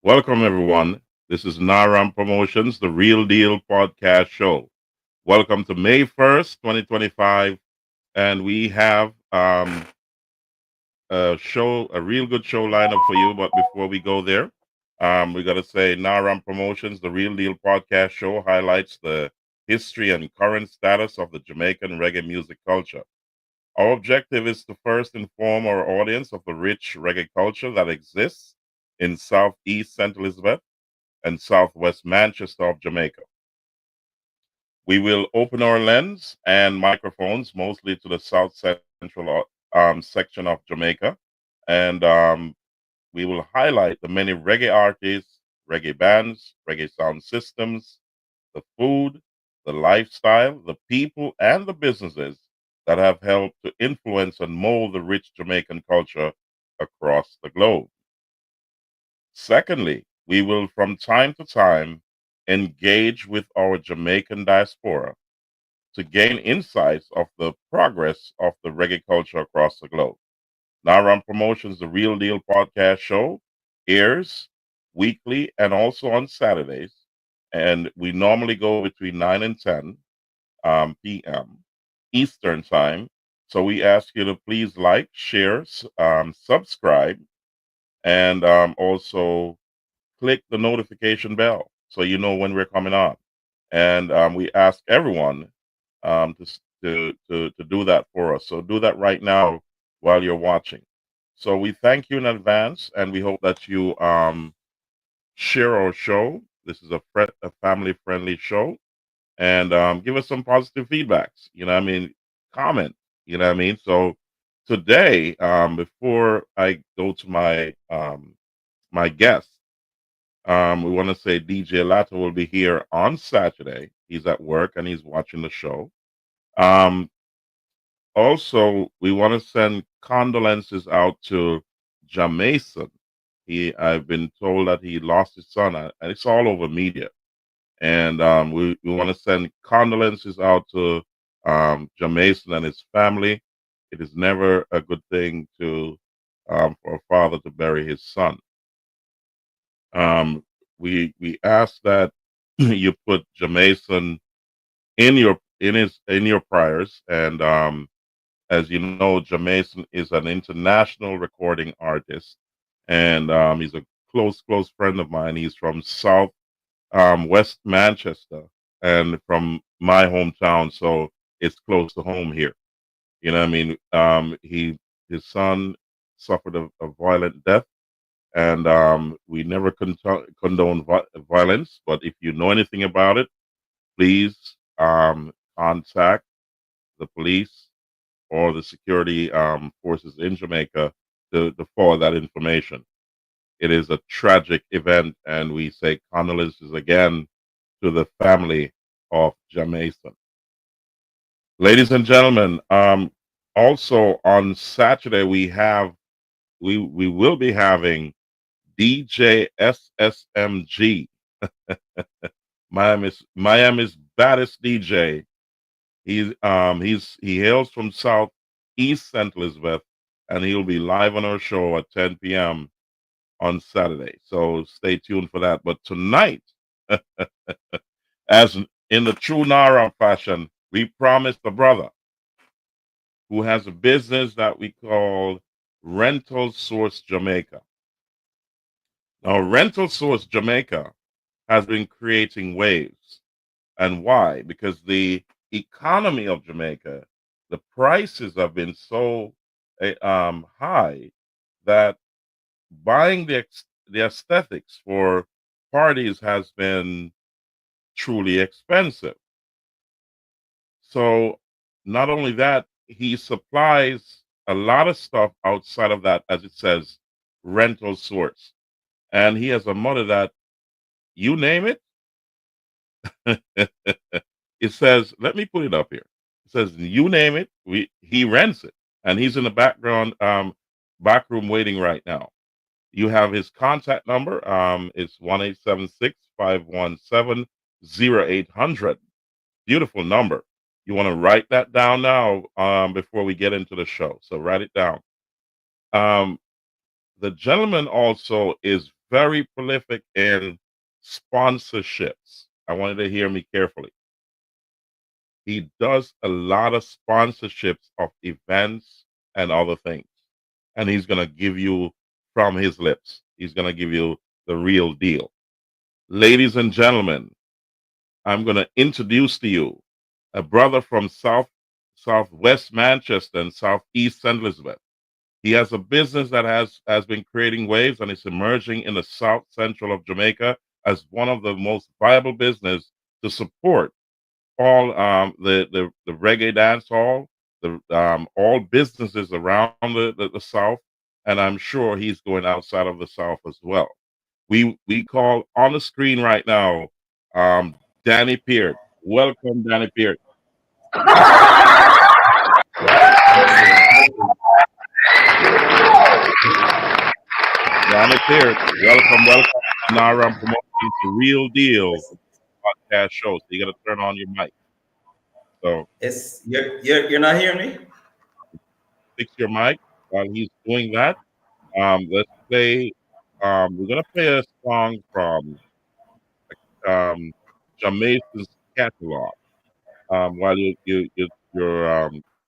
Welcome, everyone. This is Naram Promotions, the Real Deal podcast show. Welcome to May 1st, 2025. And we have a real good show lineup for you. But before we go there, we got to say Naram Promotions, the Real Deal podcast show highlights the history and current status of the Jamaican reggae music culture. Our objective is to first inform our audience of the rich reggae culture that exists in Southeast St. Elizabeth and Southwest Manchester of Jamaica. We will open our lens and microphones mostly to the South Central section of Jamaica, and we will highlight the many reggae artists, reggae bands, reggae sound systems, the food, the lifestyle, the people, and the businesses that have helped to influence and mold the rich Jamaican culture across the globe. Secondly, we will from time to time engage with our Jamaican diaspora to gain insights of the progress of the reggae culture across the globe. Naram Promotions, the Real Deal podcast show, airs weekly and also on Saturdays. And we normally go between 9 and 10 p.m. Eastern Time. So we ask you to please like, share, subscribe, and also click the notification bell so you know when we're coming on. And we ask everyone to do that for us. So do that right now while you're watching. So we thank you in advance, and we hope that you share our show. This is a family friendly show, and give us some positive feedbacks. Comment. So today, before I go to my guest, we want to say DJ Lato will be here on Saturday. He's at work and he's watching the show. Um, Also, we want to send condolences out to Jamaican. I've been told that he lost his son, and it's all over media. And we want to send condolences out to Jamaican and his family. It is never a good thing for a father to bury his son. We ask that you put Jamaican in your prayers, and as you know, Jamaican is an international recording artist, and he's a close friend of mine. He's from South West Manchester, and from my hometown, so it's close to home here. You know what I mean? His son suffered a violent death, and we never condone violence. But if you know anything about it, please contact the police or the security forces in Jamaica to forward that information. It is a tragic event, and we say condolences again to the family of Jamaica. Ladies and gentlemen, also on Saturday we will be having DJ SSMG, Miami's baddest DJ. He hails from Southeast St. Elizabeth, and he'll be live on our show at 10 p.m. on Saturday. So stay tuned for that. But tonight, as in the true Nara fashion, we promised a brother who has a business that we call Rental Source Jamaica. Now, Rental Source Jamaica has been creating waves. And why? Because the economy of Jamaica, the prices have been so high that buying the aesthetics for parties has been truly expensive. So not only that, he supplies a lot of stuff outside of that, as it says, rental source. And he has a motto that you name it, it says, let me put it up here. It says, you name it, he rents it. And he's in the back room waiting right now. You have his contact number. It's 1-876-517-0800. Beautiful number. You want to write that down now before we get into the show. So write it down. Um, the gentleman also is very prolific in sponsorships. I wanted to hear me carefully. He does a lot of sponsorships of events and other things. And he's going to give you from his lips. He's going to give you the real deal. Ladies and gentlemen, I'm going to introduce to you a brother from Southwest Manchester and Southeast St. Elizabeth. He has a business that has been creating waves, and it's emerging in the South Central of Jamaica as one of the most viable business to support all the reggae dance hall, all businesses around the South, and I'm sure he's going outside of the South as well. We call on the screen right now, Danny Peart. Welcome, Danny Peart. Danny Peart, welcome. Now I'm promoting the Real Deal podcast show, so you got to turn on your mic. So it's you're not hearing me. Fix your mic while he's doing that. Let's play. We're gonna play a song from Jamaican's catalog. While you're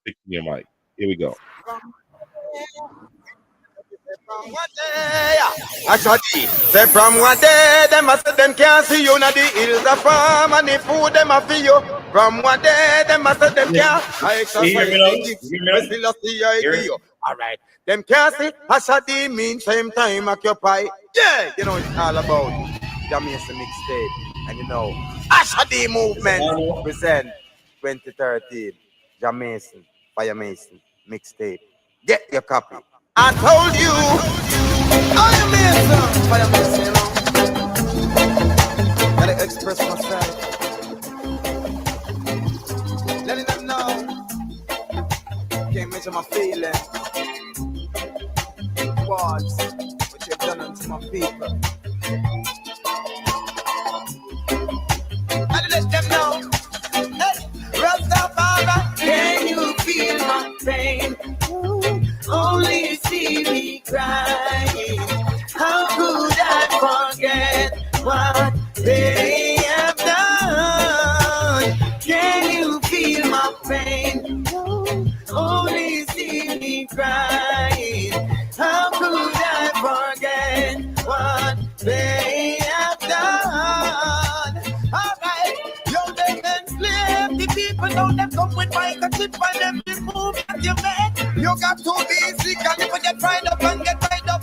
fixing your mic. Here we go. Say from one day, them a say them can't see you. Now the hills are farm and the food them a for you. From one day, them a say them can't. I exercise the gifts, still a see I give you. Alright, them can't see. Ashadi mean same time occupy. Yeah, you know it's all about Jamaican mixtape, and you know Ashadi movement present 2013 Jamaican Fire Mason mixtape. Get your copy. I told you, I am Mason, Fire Mason, you know. Gotta express myself. Letting them know. Can't measure my feeling. Words, what you've done unto my people. Gotta let them know. Hey, Rastafari, can you feel my pain? Only see me crying. How could I forget what they have done? Can you feel my pain? Only see me crying. How could I forget what they have done? Alright, yo, they enslave the people. Now them come with microchip and them remove that you make. You got to be sick and you get right up and get right up.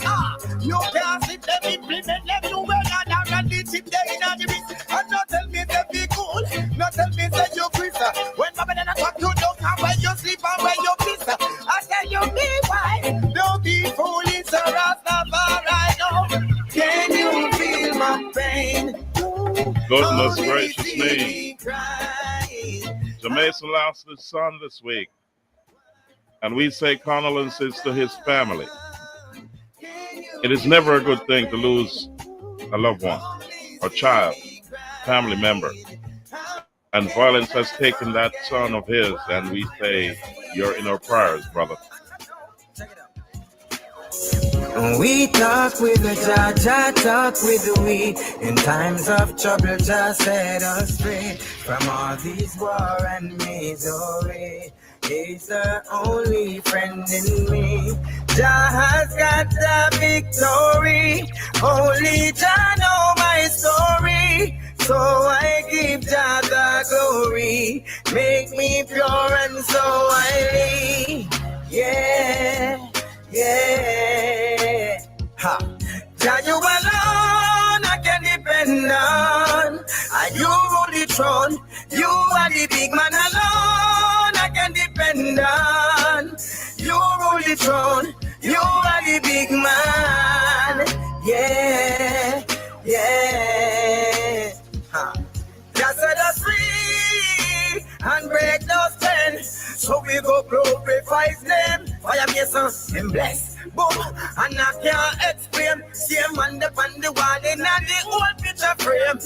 You can't sit them implement them you well and the chip there in the wrist. And not tell me that be cool, not tell me that you Chris. When Babylon talk you don't come where you sleep and where you piss. I tell you be wise, don't be foolish or Rastafari now. Can you feel my pain? Goodness gracious me. Jamaican lost his son this week. And we say condolences to his family. It is never a good thing to lose a loved one, a child, family member. And violence has taken that son of his, and we say, you're in our prayers, brother. We talk with the Jah, talk with the we. In times of trouble, just set us free from all these war and misery. He's the only friend in me. Jah has got the victory. Only Jah know my story. So I give Jah the glory. Make me pure and so I live. Yeah, yeah. Ha. Jah, you alone I can depend on. And you rule the throne. You are the big man alone I can depend on. You rule the throne. You are the big man. Yeah, yeah. Ha. Just set us free and break those chains. So we go glorify his name. Fire Mason, him bless. Boom, and I can't explain. Same man up on the wall in the old picture frame.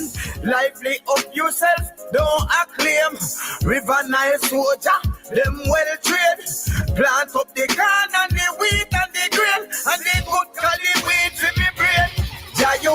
Lively up yourself, don't acclaim. River Nile soldier, them well trained. Plant up the corn and the wheat and the grain, and the good call the wheat to me brain. Jah, you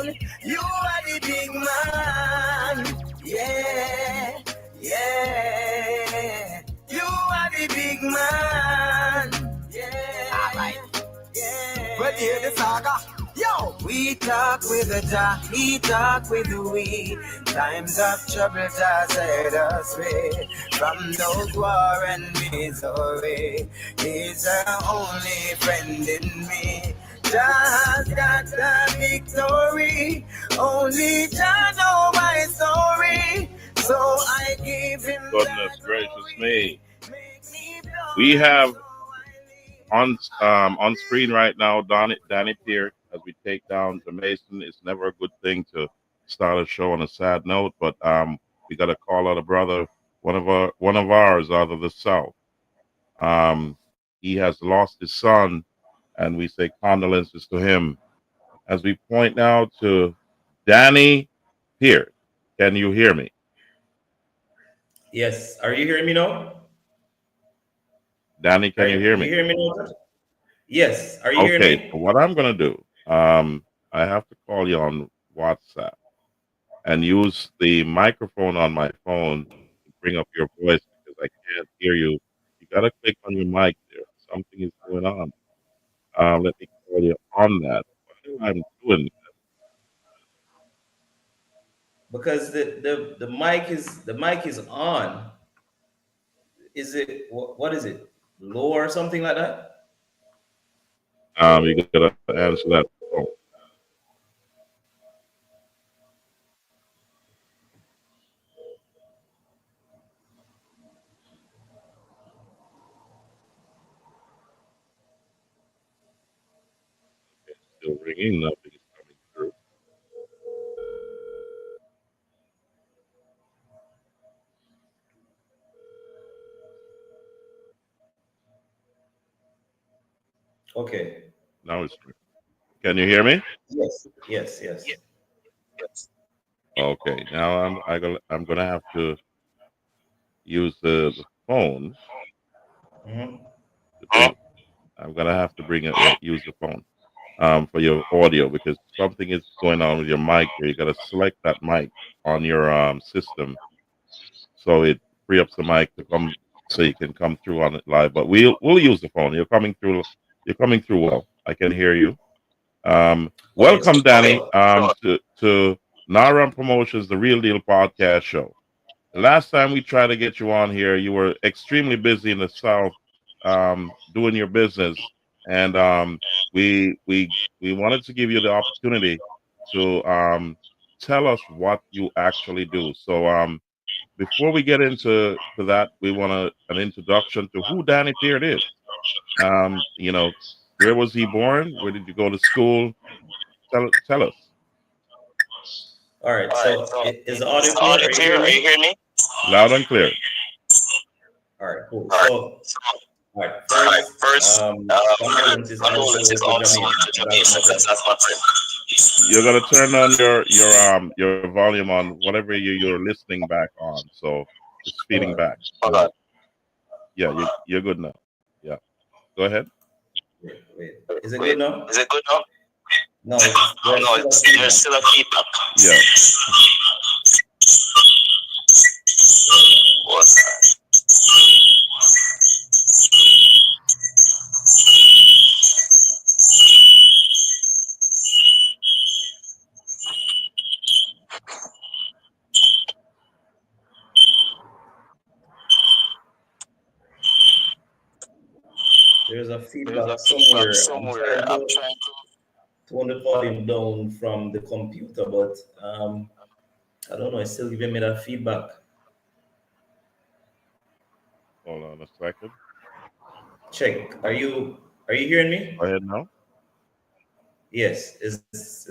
down. You are the big man. Yeah, yeah. You are the big man. Yeah. All right. Yeah. Well, hear the saga. Yo, we talk with the Jah, he talk with the we. Times of trouble, Jah set us free from those war and misery. He's our only friend in me. Jah's got the victory. Only Jah know my story. So I give him Goodness gracious me. Make me blow We and have so I live. on screen right now Danny Peart as we take down Jamaican. It's never a good thing to start a show on a sad note, but we got to call out a brother, one of ours out of the South. Um, he has lost his son, and we say condolences to him. As we point now to Danny Peart. Can you hear me? Yes. Are you hearing me now? Danny, Are can you hear you me? hearing me now? Yes. Are you hearing Okay, so me? what I'm gonna do, I have to call you on WhatsApp and use the microphone on my phone to bring up your voice because I can't hear you. You gotta click on your mic there. Something is going on. Let me call you on that. While I'm doing Because the mic is on. Is it what is it? Low or something like that? you gotta answer that phone. Still ringing, nothing is coming through. Okay. Now it's ringing. Can you hear me? Yes. Yes. Yes. Okay, now I'm gonna have to use the phone Hmm. to bring. I'm gonna have to bring it. Use the phone for your audio because something is going on with your mic there. You gotta select that mic on your system so it free up the mic to come so you can come through on it live. But we'll use the phone. You're coming through. You're coming through well. I can hear you. Okay. Welcome, Danny. So To Naram Promotions, the Real Deal Podcast Show. The last time we tried to get you on here, you were extremely busy in the South, doing your business, and we wanted to give you the opportunity to tell us what you actually do. So before we get into that, we want an introduction to who Danny Peart is. You know, where was he born? Where did you go to school? Tell us. all right. So is the audio clear? Are you hearing me? Loud and clear. All right. Cool. So all right. First, condolences also to Jamaica. That's my friend. You're gonna turn on your volume on whatever you're listening back on, so it's Hold feeding on. back. Yeah, you're good now. Yeah, go ahead. Wait. Wait. Is it good now? No. There's still a feedback. Yeah, Hold on. There's a feedback somewhere. I'm trying to turn the volume down from the computer, but I don't know. It's still giving me that feedback. hold on a second. Check. Are you hearing me? Go ahead now. Yes. Is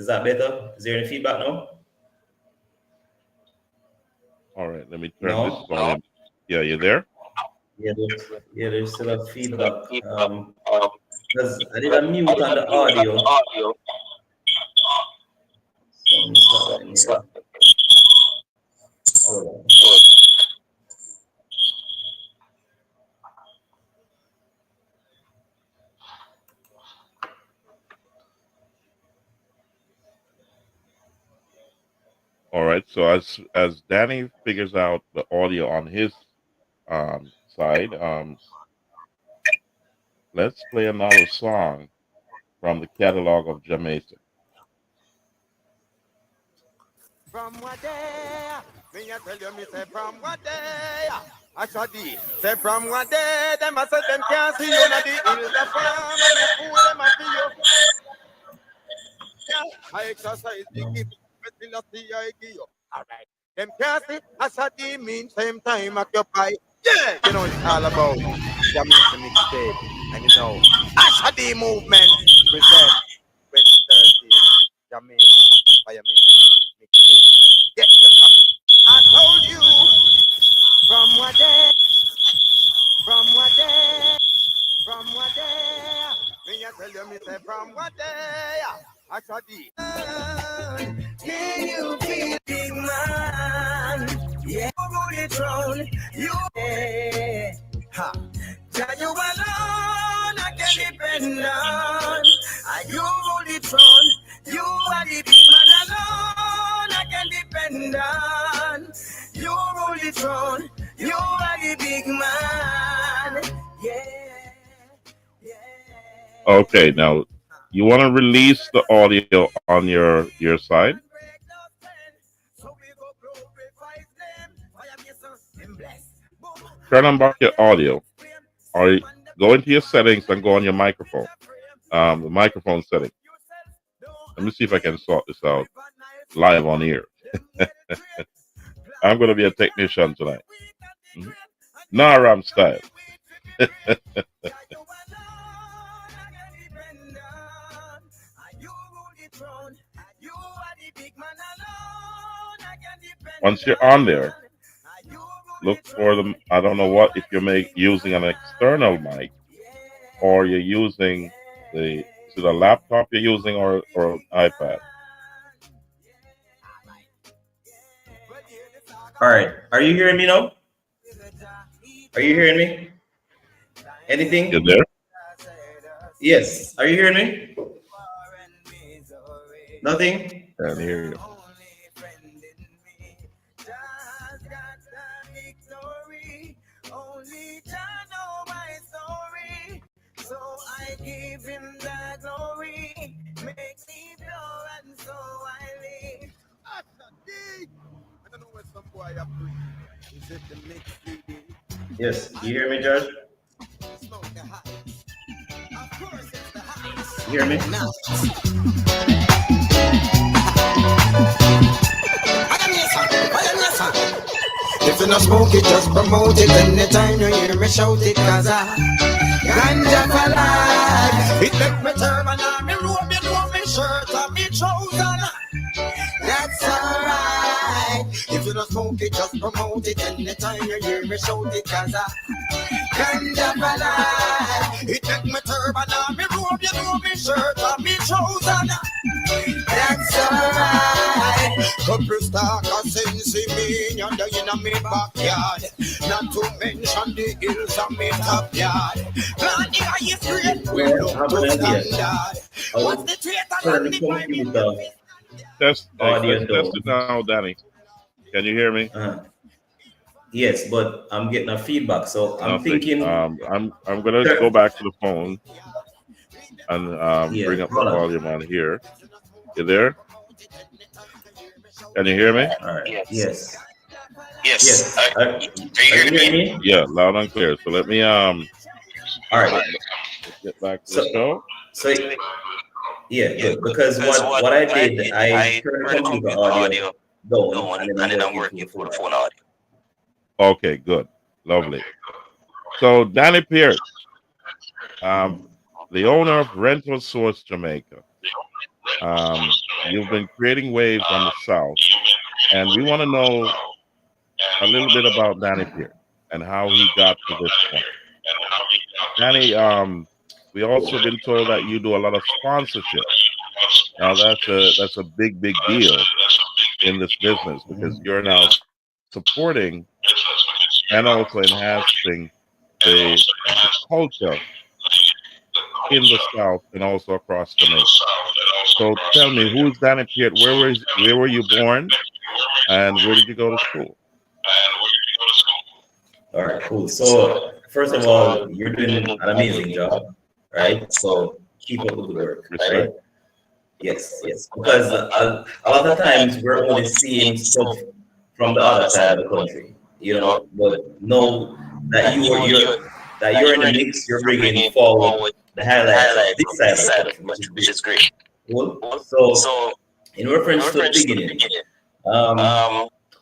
that better? Is there any feedback now? All right, let me turn this No. volume. Yeah, you there? Yeah, there's still a feedback. Because I did a mute on the audio. Something's happening here. Hold on. All right. So as Danny figures out the audio on his side, let's play another song from the catalog of Jamaica. From what day? Me I tell you, me say from what day? I shall be. Say from what day? Them I say them can't see you. Not the hills of farm and the food them I see you. I exercise the gift, but still I see I give you. All right. Them can't see. I shall be mean same time occupy. Yeah, you know it's all about Jamaican mixtape, and you know Ashadi movement present 2030 Jamaica Fire mixtape. Get your cup. I told you from what day, from what day, from what day. Me I tell you, me say from what day. Ashadi. Can you feel big man? Yeah, roll it round. You, yeah. Ha. Just you alone, I can depend on. And you roll it round. You are the big man alone, I can depend on. You roll it round. You are the big man. Yeah, yeah. Okay. Now, you want to release the audio on your side. Turn on back your audio, or go into your settings and go on your microphone. The microphone setting. Let me see if I can sort this out live on air. I'm going to be a technician tonight. Naram style. Once you're on there, look for them. I don't know what if you're using an external mic or you're using the laptop you're using or iPad. All right. Are you hearing me now? Are you hearing me? Anything? You there? Yes. Are you hearing me? Nothing? Can't hear you. So I give him the glory, makes me pure and so I live. I don't know where some boy up to. Is it the mix CD? Yes. You hear me, George? Smoke the hot. Of course it's the hot. You hear me? If you not smoke it, just promote it. Anytime you hear me shout it, cause I ganja for life. It make me turban on me robe, you know me shirt and me trousers. That's alright. If you not smoke it, just promote it. Anytime you hear me shout it, cause I ganja for life. It make me turban on me robe, you know me shirt and me trousers. That's alright. Couple star sense me yonder in me backyard. Not to mention the hills of me top yard. God, the highest grade we look to standard. What's the trade Turn on the the computer Test audio test it down. now, Danny. Can you hear me? Yes, but I'm getting a feedback, so I'm Nothing. thinking. I'm gonna go back to the phone and Yeah, bring up the hold on. volume on here. You there? Can you hear me? All right. Yes. Yes. Yes. Are Are you you hearing hearing me? me? Yeah, loud and clear. So let me All right. let's get back to the show. So yeah, good. Because what I did, I turned the computer audio down, and then I'm working through the phone audio. Okay, good, lovely. So Danny Peart, the owner of Rental Source Jamaica. You've been creating waves on the South, and we want to know a little bit about Danny Peart and how he got to this point. Danny, we also been told that you do a lot of sponsorship. Now that's a big deal in this business because you're now supporting and also enhancing the culture in the South and also across Jamaica. So tell me, who is Danny Peart? Where were you born? And where did you go to school? All right, cool. So first of all, you're doing an amazing job, right? So keep up the good work, right? Respect. Yes, yes. Because a lot of times we're only seeing stuff from the other side of the country, But know that you're in the mix. You're bringing forward the highlights of this side of the country, which is great. Cool. So in reference to the beginning, um,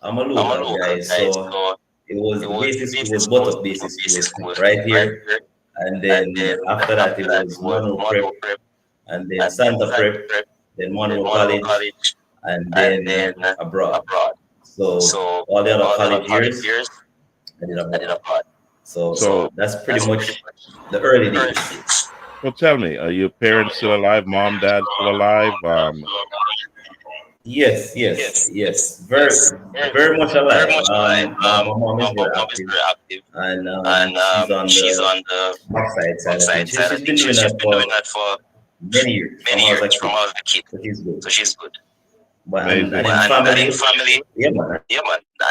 I'm a local guy, so it was the basic school was Bottock Basic School right here, and then after that it was Monroe Prep, and then Santa Prep, then Monroe College, and then abroad. So all the other college years I did abroad. So So, that's pretty much the early days. so tell me, are your parents still alive? Mom, dad still alive? Yes, yes, yes. Very, very much alive. My mom is very active, and she's on the backside of things. She's been doing that for many years, from I was a kid. So she's good. But Amazing. and in family, yeah, man.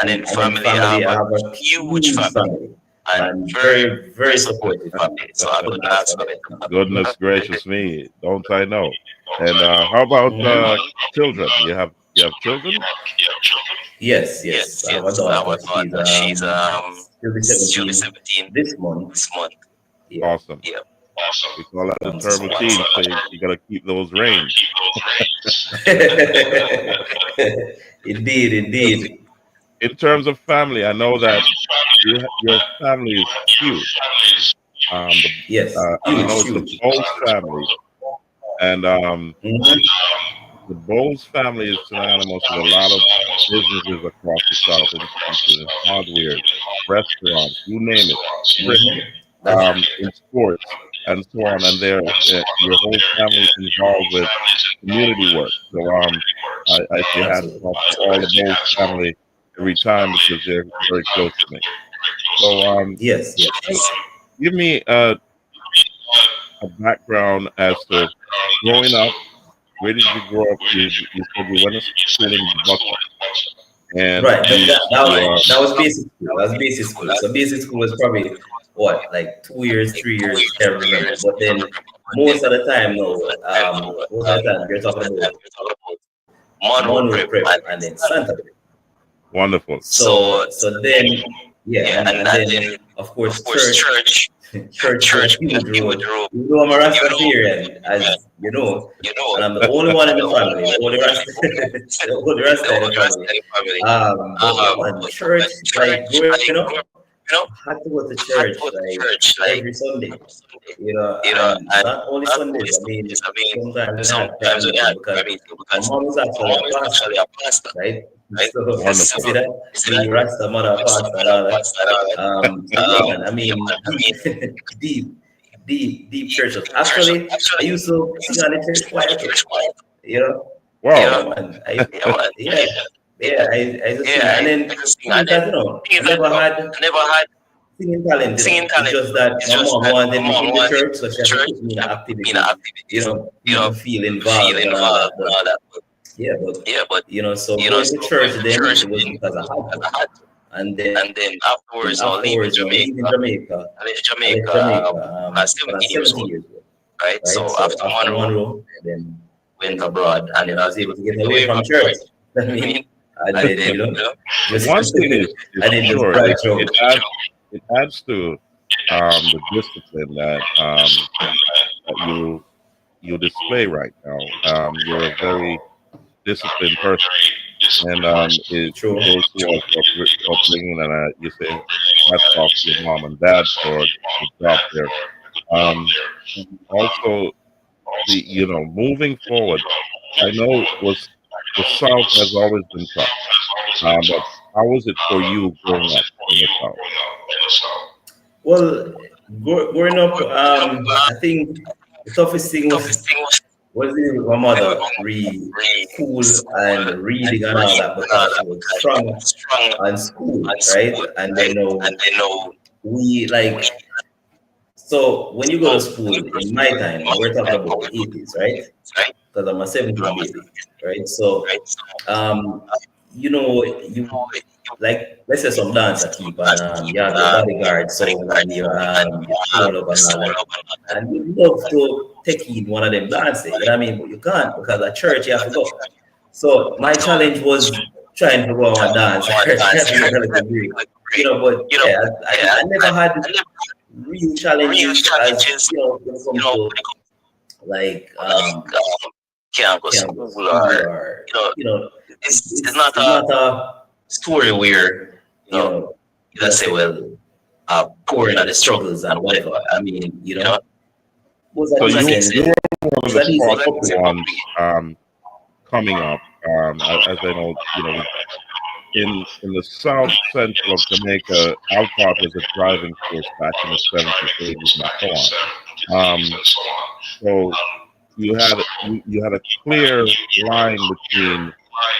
And in family, I have a huge family and very, very supportive family. So I couldn't ask for it. Goodness gracious me, don't I know? And how about children? You have children? Yes, yes. I have a daughter. She'll be 17 this month. Yeah. Awesome. We call that the turbo team, so you got to keep those reins. Indeed, indeed. In terms of family, I know that your family is huge. Yes, I huge, know it's the huge. Bowles family, and Mhm. the Bowles family is synonymous with a lot of businesses across the South, in hardware, restaurants, you name it, Mhm. That's in sports, and so on. And your whole family is involved with community work. So I say hats absolutely. off to all the Bowles family every time because they're very close to me. So Yes, yes. give me a background as to growing up. Where did you grow up? You said you went to school in Buckle, and Right. you That was basic school. That was basic school. So basic school was probably what, like 2 years, 3 years, can't remember. But then most of the time, no. Most of the time you're talking about Monroe Prep and then Santa Prep. wonderful. So then, yeah, and then of course church is a huge role. You know I'm a Rastafarian, as you know, and I'm the only one in the family, the only Rasta, the only Rasta in the family. But yeah, man, church, like growing up, I had to go to church like every Sunday, and not only Sundays. I mean, sometimes we had prayer meeting because my mom is actually a pastor, right? So you Wonderful. see that being Rasta, mother, pastor, and all that. So yeah, man. I mean, deep, deep churches. Actually, I used to sing on the church choir too. You know, Wow. yeah, man. Yeah, yeah. I used to sing, and then thing is that I never had singing talent. It's just that my mom wanted me in the church, so she had to put me in activities. Me to feel involved and all that. But yeah, but so going to church then it was because I had to. And then afterwards, leaving Jamaica, I left Jamaica when I was 17 years old, right? So after Monroe, then went abroad, and then I was able to get away from church. I mean, and then just One thing is and then for just sure, branch out. it adds to the discipline that you display right now. You're a very disciplined person, and it True. goes towards upbringing. And you say hats off to your mom and dad for the job there. Um, Also, moving forward, I know the South has always been tough, but how was it for you growing up in the South? Well, growing up, I think the toughest thing was living with my mother, read school and reading and all that because she was strong on school, right? And then we like so when you go to school in my time, and we're talking about the 80s, right? Because I'm a 70s baby, right? So um, you know, you like let's say some dancer keep and you have your bodyguard sound and your soul up and all that. And you love to take in one of them dances, you know what I mean? But you can't because at church you have to go. So my challenge was trying to go and dance at a little degree. You know, but yeah, I never had real challenges as you know when it comes to like Can't go can't go school school or or you know it's not it's a not a story where you know you you can know say, say well, well pouring pouring out out the the struggles struggles and and whatever. whatever. I I mean, mean, you know, was it a was a you decent decent. were one of was the a decent first couple. ones coming up. As I know, in the south central of Jamaica, alcohol was a driving force back in the 70s, 80s, and so on. Um, so you had a clear line between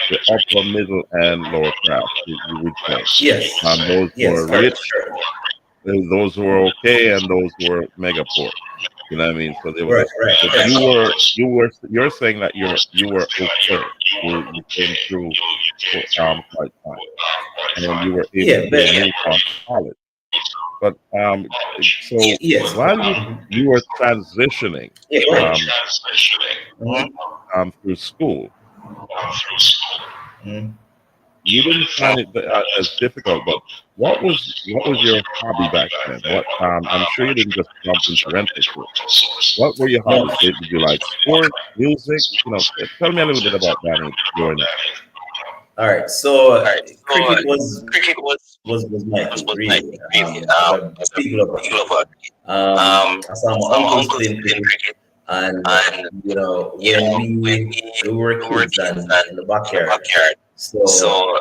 the upper, middle, and lower class. You would say, Yes, those who yes, are for rich, sure. those who were okay, and those who were mega poor. You know what I mean? So they were Right, this, right, but right. you're saying that you were okay. You came through quite fine, and you were able Yeah, to but move on to college. But so yes. while Mhm. you were transitioning Yeah, go ahead. um, Mhm. through school, Mhm. you didn't find it as difficult. But what was your hobby back then? What I'm sure you didn't just jump into rental source. What were your No. hobbies? Did you like sport, music? Tell me a little bit about Danny growing up. All right. So So cricket cricket was my thing, was my really. thing really. As a As a big love of big cricket. lover. I saw I my saw my uncles uncles playing playing cricket, cricket, and and you know when when we were we were kids kids and and in the in the backyard, backyard, so so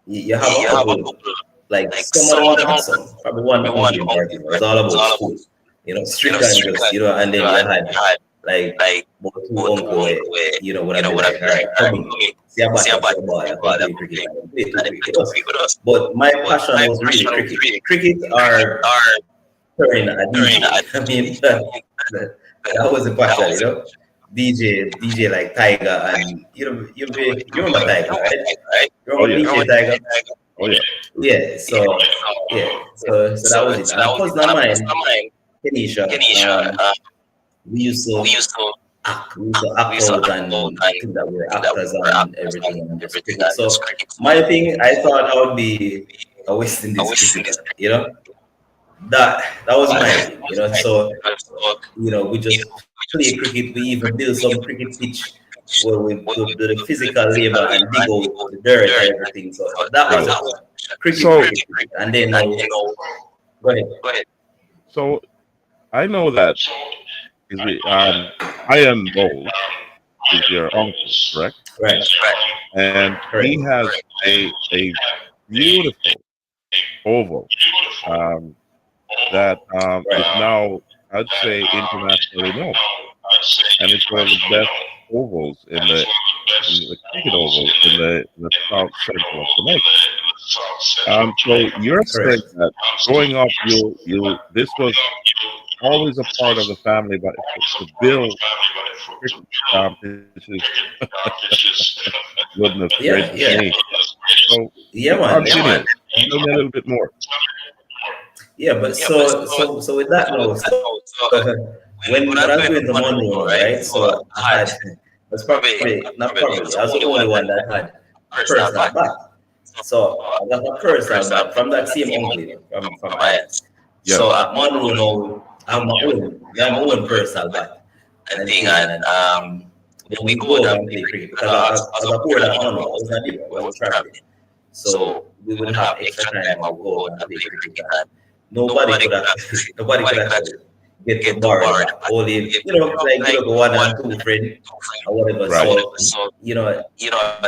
you have a you have a couple couple like like some of some them of not them have are some. Probably one probably one uncle in uncle particular. It in was all particular. It's about all about school, you know, strict and strict just and and then you and then had you had like like about two both two uncle where, uncle where would have been would have like, been all like, right, all come right, in, come in, see a bat see a and see bat, a ball, I ball, can I play can cricket play, and play two and then cricket play with two us. cricket with us. But my But passion my was really passion was cricket. really Cricket cricket or or touring a during DJ. a I mean that, that that was the passion, was you a know. DJ like Tiger and you remember Tiger, right? right? You Oh remember yeah, DJ Tiger? oh yeah. Yeah, Yeah. so yeah, so that was it. So And that a was it. cousin And of of course, not mine, mine, Kenisha, Kenisha, we used we to used to act. We used to act out and think that we were think that we actors were and actors everything and and just everything cricket. and just So cricket. So my thing, I thought I would would be be a West a Indies West Indies cricketer, cricket. you know. That was my That thing, you was know. my So so we you just know, we play just cricket. We even cricket, build we some even cricket some pitch pitch where we where we do the do the physical physical labor and labor dig and dig out out the dirt dirt and and everything. So so that was Right. the that was passion. Cricket, So cricket, cricket. And then now, go ahead. go ahead. so I know that is it Iron Bowl is your uncle, correct? Right, Right. And he correct. has a beautiful oval um, that is Right. now, I'd say, internationally known, and it's one of the best ovals in the cricket oval in the south central of Jamaica. So you're saying Correct. that growing up, you this was always a part of the family, but to build cricket pitches, goodness Yeah, gracious yeah. me. So Yeah, man. Yeah, continue. man. Tell me a little bit more. Yeah, but Yeah, but so with that with now, that so note, so when when I I was was going going to to Monroe, Monroe now, right? right? So So I I had had that's probably not probably I probably was I the was the only only one that one that had a personal personal back. bat. So So I got a I got personal personal bat back from that from that same same uncle, uncle you know, from from my Ireland. aunt. Yes. So So at at Monroe Monroe now, now, I have I have my my own own personal personal back bat and and thing, thing, and and when when we we go go out down and play play cricket cricket, because because as as a a board board at at Monroe, Monroe, I I was was not not there, there, I I was was traveling. traveling. So So we we would would have have extra extra time time and and we'll we'll go go out out and and play play cricket. cricket, And and nobody nobody could could actually actually nobody could nobody could actually actually get to get to borrow the borrow the bat. bat. Only If you know, like like one one and two friend two friends or whatever. Right. or So whatever. So you know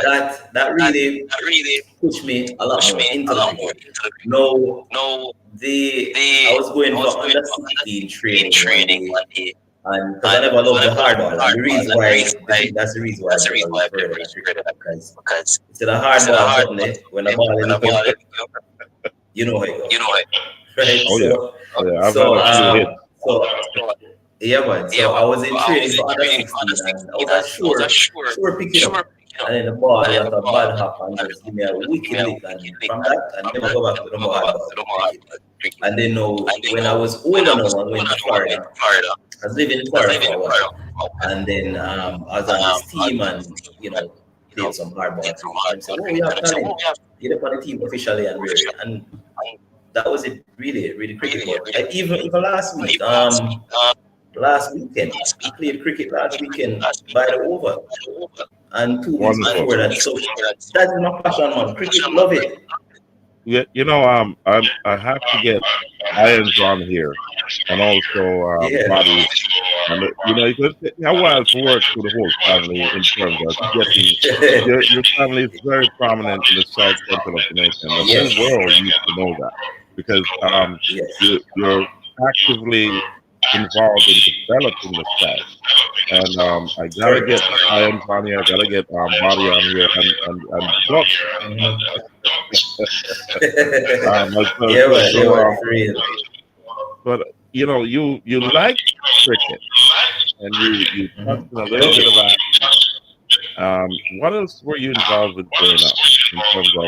that really that really pushed me a lot pushed more me into a the lot more cricket. into the cricket. No, No, I the was going I for was going under for under 16 16 training one training day, one day, and because I and never because I loved the never hard loved the ball, and hard the ball, reason and the why reason why that's the reason why that's I've the reason never why reached I've never further than reached cricket further than cricket because because instead of it's hard a ball hard something ball. when the ball When is the up, ball is you know how it go, you know it. right? Oh yeah. Oh yeah. I've had So a few hits. so yeah, man. Yeah, So I but was so in I training was in for under training for under 16, and I 16, was and a I was a sure picking sure up. And then the ball got a bad hop and just give me a wicked lick. And from that, I never go back to the more about cricket. And then when I was older now, I went to Florida. I was living in Florida for a while. And then I was on this team and, played some hardball too. And said, oh, you have talent. Get up on the team officially and really. And that was it, really, really cricket. Like even last weekend, we played cricket last weekend by the over. And 2 weeks before that. So that's my passion, man. Cricket, love it. Yeah, I have to get irons on here, and also Yeah. body. And it could take me a while to work through the whole family in terms of getting your family is very prominent in the south central of Jamaica, and the Yes. whole world needs to know that because Yes. you're actively involved in developing the South. And I gotta get irons on here, I gotta get body on here, and look, Yeah, man. so, Yeah, man, for real. but you like cricket, and you touched on a little bit about. What else were you involved with growing up in terms of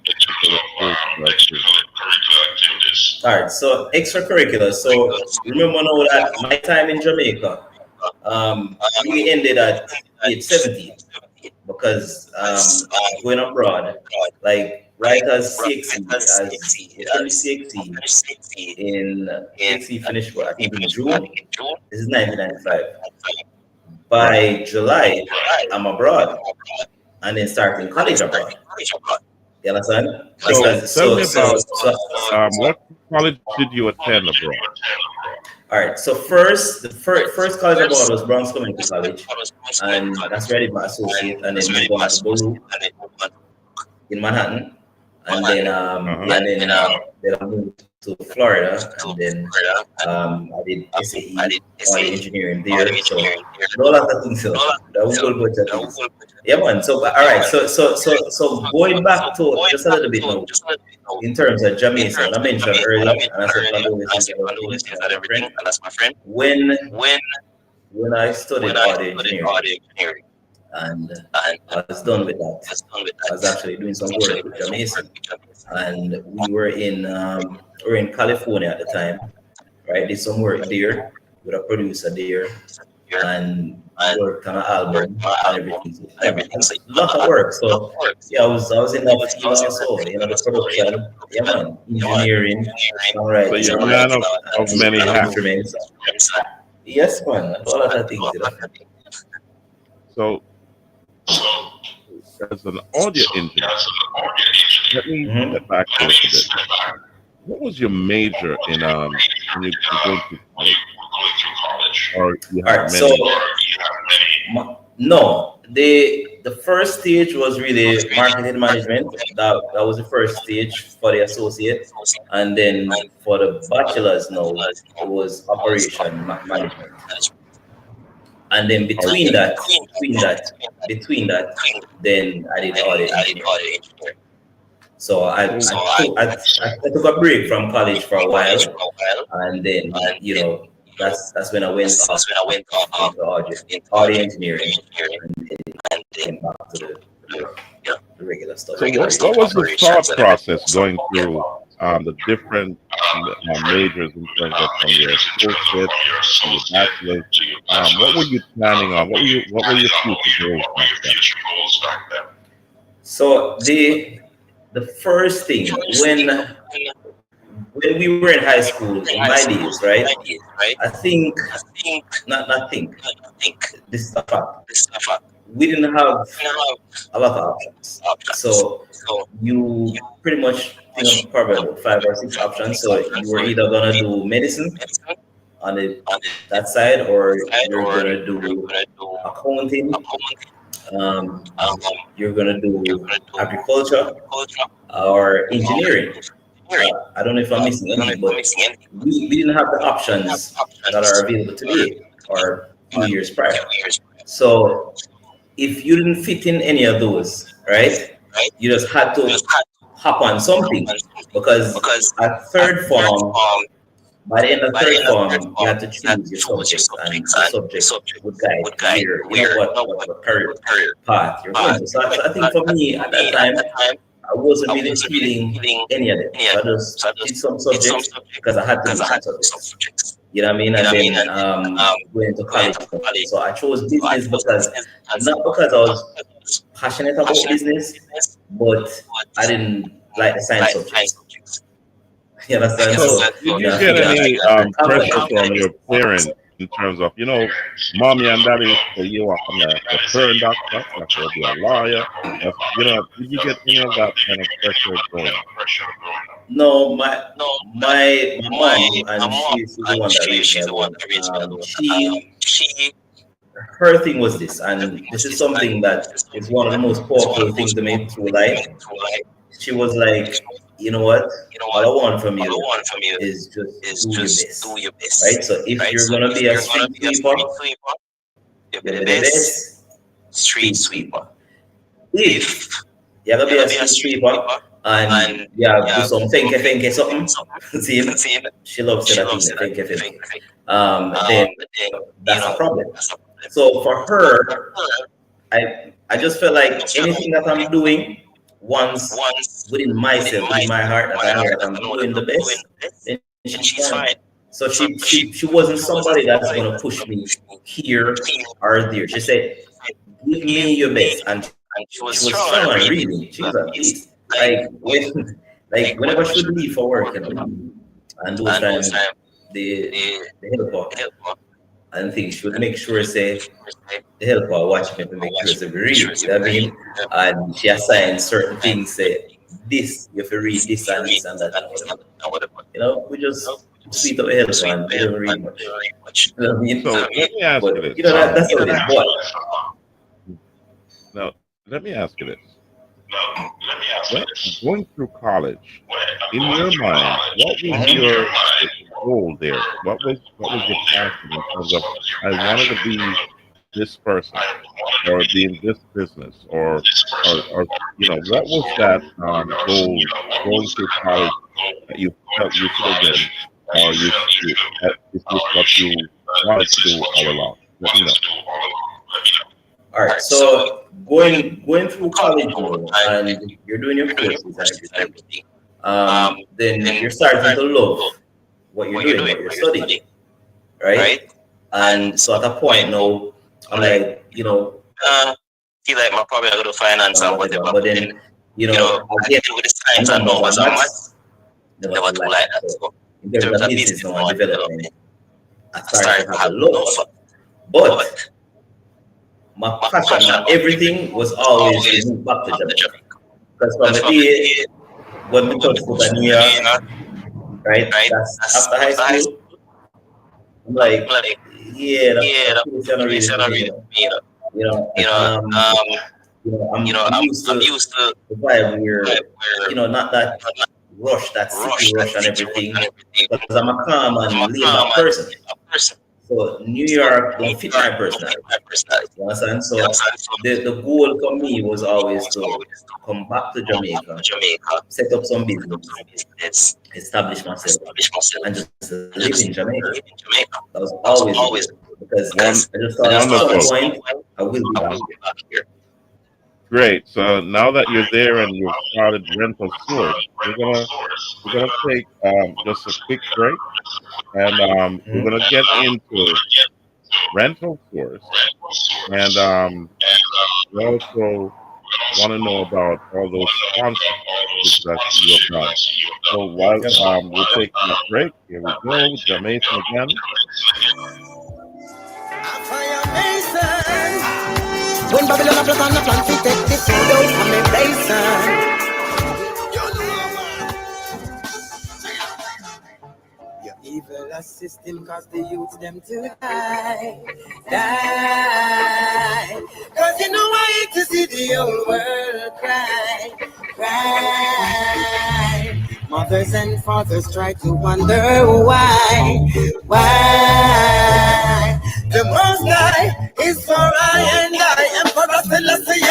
extracurricular activities? All right, so extracurricular. So remember now that my time in Jamaica really ended at age 17 because going abroad, like right as CXC, as CXC in CXC finished, I think in June. This is 1995. By July, I'm abroad and then starting college abroad. You understand? So tell me about what college did you attend abroad? All right. So the first college abroad was Bronx Community College, and that's where I did my associate, and then moved on to Bolu in Manhattan, and then then I moved to Florida, and then I did SAE, audio engineering there. So all of things. So that was a whole bunch of things. Yeah, man. So all right. So going back to just a little bit now in terms of Jamaican, I mentioned earlier, and I said condolences and that's my friend. When I studied audio engineering, and I was done with that. I was actually doing some work with Jamaican, and we were in California at the time, right? Did some work there with a producer there, and worked on an album and everything. So, a lot of work. So yeah, I was in that team also, the production, yeah, man, engineering, songwriting. So you're a man of many hats. Yes, man, all of that things. So, as an audio engineer, let me get back to it a bit. What was your major in when you go to college? Or you have many? No, the first stage was really marketing management. That was the first stage for the associate, and then for the bachelor's now it was operation management. And then between that, then I did audio engineering. So I took a break from college for a while, and then that's when I went off into audio engineering, and then came back to the regular stuff. So what was the thought process going through the different majors in terms of from your associate to your bachelor's? What were you planning on? What were your future goals back then? So the first thing when we were in high school in my days, right? I think this is a fact. We didn't have a lot of options. So you pretty much think of probably about 5 or 6 options. So you were either gonna do medicine on that side, or you're gonna do accounting. You're gonna do agriculture or engineering. I don't know if I'm missing anything, but we didn't have the options that are available today or a few years prior. So if you didn't fit in any of those, right, you just had to hop on something, because at third form, by the end of third form, you had to choose your subjects, and the subject would guide where, what career path you're going to. So I think for me at that time, I wasn't really feeling any of them. So I just did some subjects because I had to do some subjects. You know what I mean? And then went to college. So I chose business because not because I was passionate about business, but I didn't like the science subjects. You understand? So, So did you you know, get any I'm pressure like, from your parents in terms of, mommy and daddy say you want to be a parent doctor, you have to be a lawyer, did you get any of that kind of pressure growing up? no, my mom, and she's the one that raised me alone. Her thing was this, and this is something that is one of the most powerful things to me through life. She was like, you know what? All I want from you is just do your best, right? So if you're gonna be a street sweeper, you're gonna be the best street sweeper. If you're gonna be a street sweeper and yeah, do some fenke something, see, she loves that thing, fenke. Then that's a problem. So for her, I just felt like anything that I'm doing once within myself, within my heart, that I know that I'm doing the best, then she's fine. So she wasn't somebody that's gonna push me here or there. She said, "Give me your best," and she was strong and reading. She's a beast. Whenever she would leave for work, and those times the helper, and things, she would make sure say the helper watch me to make sure say we read. You know what I mean? And she assigned certain things. Say this you have to read this and this and that and whatever. We just sweet up the helper and we don't read much. You know what I mean? So let me ask you But this. that's how it is. But Now, let me ask you this. When going through college, in your mind, what was your goal there? What was your passion in terms of I wanted to be this person or be in this business or what was that goal going through college that you felt you should have been or is this what you wanted to do all along? Let me know. all right, so going through college now, and you're doing your courses and everything. Then you're starting to love what you're doing, what you're studying, right? And so at that point now, I'm like, feel like my probably go to finance and whatever. But then, again with the science and numbers and maths, never do like that. So in terms of business now and development, I started to have a love for it. But my passion, my everything was always to move back to Jamaica. Because from the day when we touched the New York, right? That's after high school. I'm like, yeah, that's really for me. I'm used to the vibe where, not that rush, that city rush and everything. Because I'm a calm and laid back person. So New York don't fit my personality. You understand? So the goal for me was always to come back to Jamaica, set up some business, establish myself, and just live in Jamaica. That was always because I just thought at some point I will be back here. Great. So now that you're there and you've started Rental Source, we're gonna take just a quick break, and we're gonna get into Rental Source, and we also want to know about all those sponsorships that you have done. So while we're taking a break, here we go, Jamaican again. When Babylon a plot on the plan to take the food out from me basin. Your evil system cause the youth them to die. Cause you know I hate to see the whole world cry. Mothers and fathers try to wonder why. The most high is for I and I. Emperor Selassie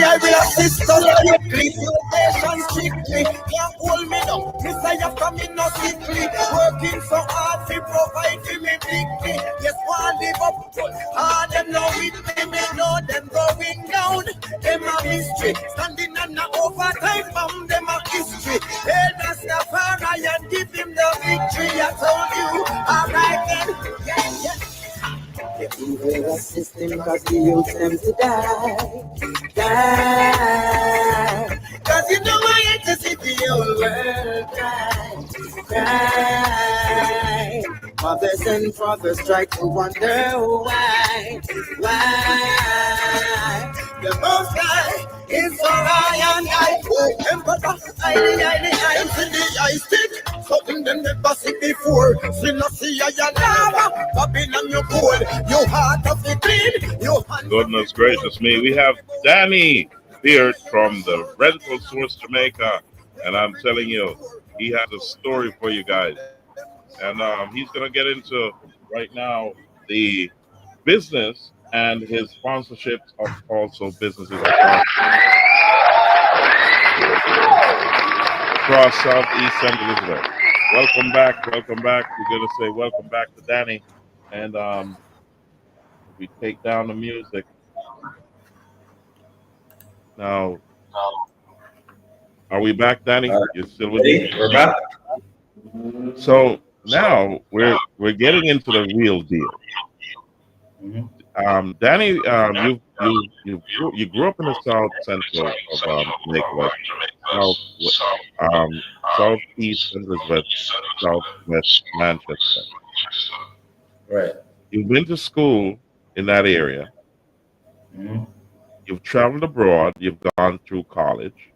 I will assist us. You please you Regulation strictly can't hold me down. Me say after me no sickly. Working so hard to provide for me bigly. Yes, one live up good. Ah, them know with me know them going down. Them a mystery. Standing on the overtime bomb, them a history. Hail Rastafari and give him the victory. I told you, alright then. Yeah, yeah. We're a system cause we use them to die. Cause you know I hate to see the whole world cry. Mothers and fathers try to wonder why. The most high is for I and I. Emperor, I see the eye stick. Something them never see before. See no see I lava. Babylon you cold. You heart of the clean. You hand. Goodness gracious me. We have Danny Peart from the Rental Source Jamaica. And I'm telling you, he has a story for you guys. And he's going to get into right now the business and his sponsorships of also businesses across Southeast St. Elizabeth. Welcome back. Welcome back. We're going to say welcome back to Danny. And we take down the music. Now, are we back, Danny? You're still with me? We're back. So now we're getting into the real deal. Mhm. Danny, you grew up in the south central of Jamaica, like south southeast Elizabeth, southwest Manchester. Right. You've been to school in that area. Mhm. You've traveled abroad. You've gone through college,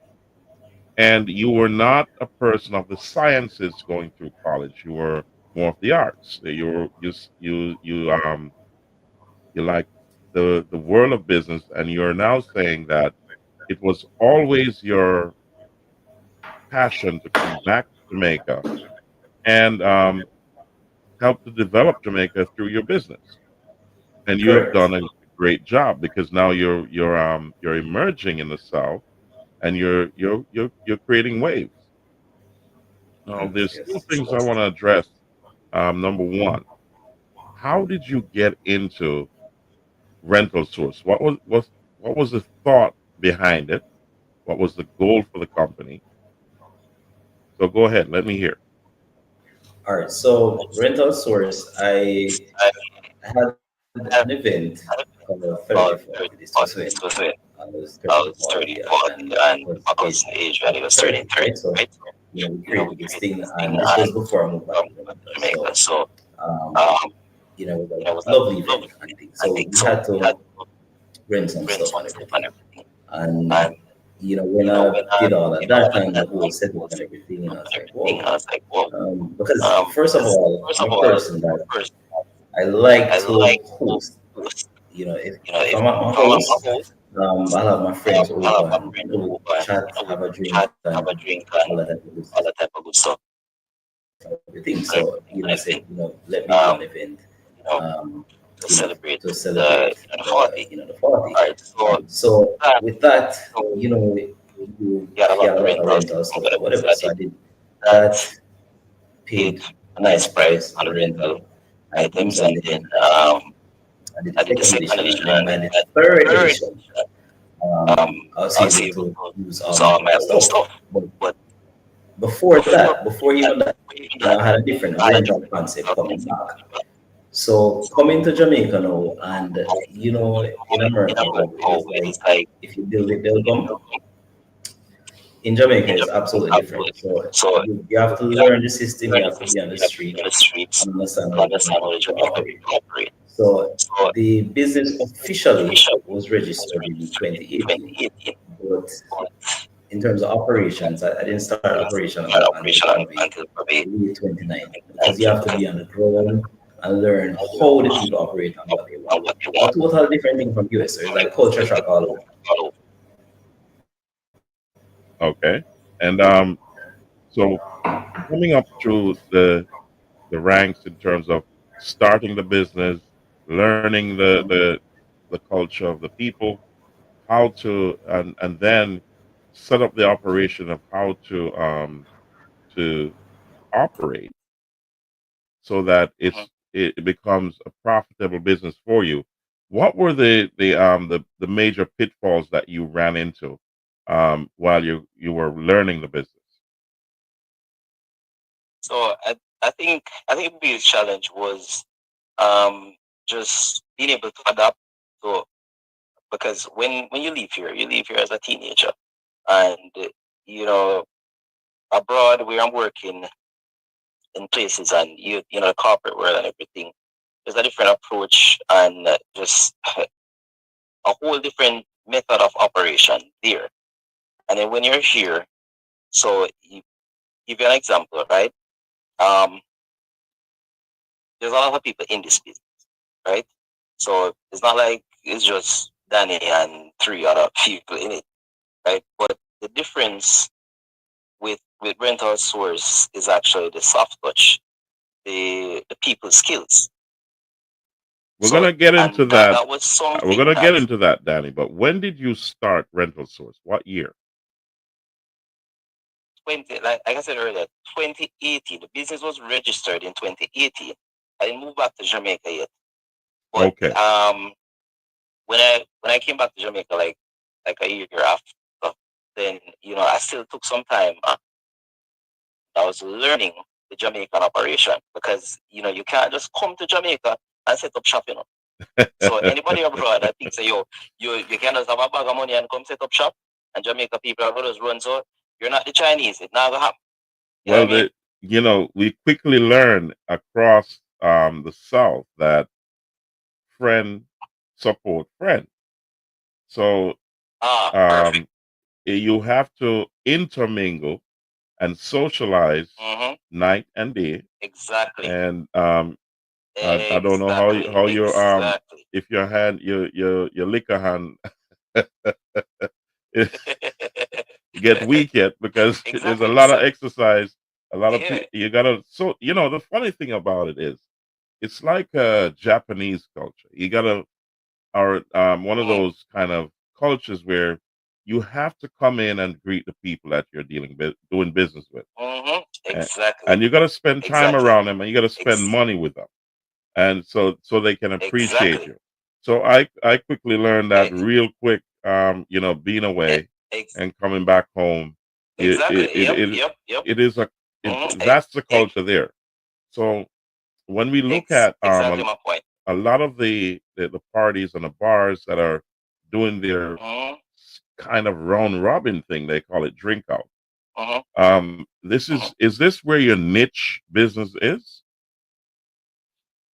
and you were not a person of the sciences going through college. You were more of the arts. You like the world of business, and you're now saying that it was always your passion to come back to Jamaica and help to develop Jamaica through your business. And you have Correct. done a great job because now you're emerging in the South, and you're creating waves. Now, there's two Yes. things I want to address. Number one, how did you get into Rental Source? What was the thought behind it? What was the goal for the company? So go ahead, let me hear. All right. So rental source, I had an event called 3040. This was when I was 30 40 and I was age when it was 30, right? So, we created this thing and this was before I moved back to Jamaica. So, um, it was a lovely event and things. So we had to rent some stuff and everything. And, when I did all that time, the whole setup and everything, and I was like, whoa. Because first of all, I'm a person that I like to host. If I'm at my house, I'll have my friends over and we'll chat, have a drink, and all that type of good stuff, everything. So, I said, let me do an event, um, to celebrate the 40. So with that, you get a lot of rental stuff or whatever. So I did that, paid a nice price on the rental items, and then I did the second edition, and then by the third edition, I was able to use all my own stuff. But before even that, I had a different rental concept coming back. So coming to Jamaica now, and in America, how it is like if you build it, they'll come. In Jamaica, it's absolutely different. So you have to learn the system. You have to be on the street and understand how the Jamaican people operate. So the business officially was registered in 2018, but in terms of operations, I didn't start operation until probably late 2019 because you have to be on the ground and learn how the people operate and what they want. A total different thing from US. So it's like culture shock all over. Okay. And so coming up through the ranks in terms of starting the business, learning the culture of the people, how to and then set up the operation of how to operate so that Mhm. it becomes a profitable business for you. What were the major pitfalls that you ran into while you were learning the business? So I think the biggest challenge was um, just being able to adapt. So because when you leave here as a teenager, and you know abroad where I'm working in places and the corporate world and everything, there's a different approach and just a whole different method of operation there. And then when you're here, so give you an example, right? Um, there's a lot of people in this business, right? So it's not like it's just Danny and three other people in it, right? But the difference with rental source is actually the soft touch, the people skills. We're So gonna get into and that that. that was We're something gonna that get into that, Danny. But when did you start Rental Source? What year? 20 like I said earlier, 2018. The business was registered in 2018. I didn't move back to Jamaica yet, but Okay. when I came back to Jamaica like a year after, then I still took some time. I was learning the Jamaican operation because you can't just come to Jamaica and set up shop. So anybody abroad that thinks that you can just have a bag of money and come set up shop, and Jamaica people are going to run, so you're not the Chinese. It's not gonna happen. You know what Well, I mean? we quickly learn across the South that friend support friend. So Perfect. um, you have to intermingle and socialize Mm-hmm. night and day. Exactly. And I don't know Exactly. how your Exactly. if your hand your liquor hand get weak yet because there's a Exactly. lot of So exercise, a lot of yeah. people. You gotta the funny thing about it is it's like a Japanese culture. You gotta or one of Mm-hmm. those kind of cultures where you have to come in and greet the people that you're doing business with, Mm-hmm. and, Exactly. and you got to spend time Exactly. around them, and you got to spend Ex- money with them, and so they can appreciate exactly. you. So I quickly learned that E- real quick. Being e- away ex- and coming back home, it it exactly. it, Yep. it, Yep. Yep. it is Mm-hmm. that's the culture there. So when we look at Exactly my point. a lot of the parties and the bars that are doing their Mm-hmm. kind of round robin thing, they call it drink out. Mm-hmm. This Mm-hmm. is this where your niche business is?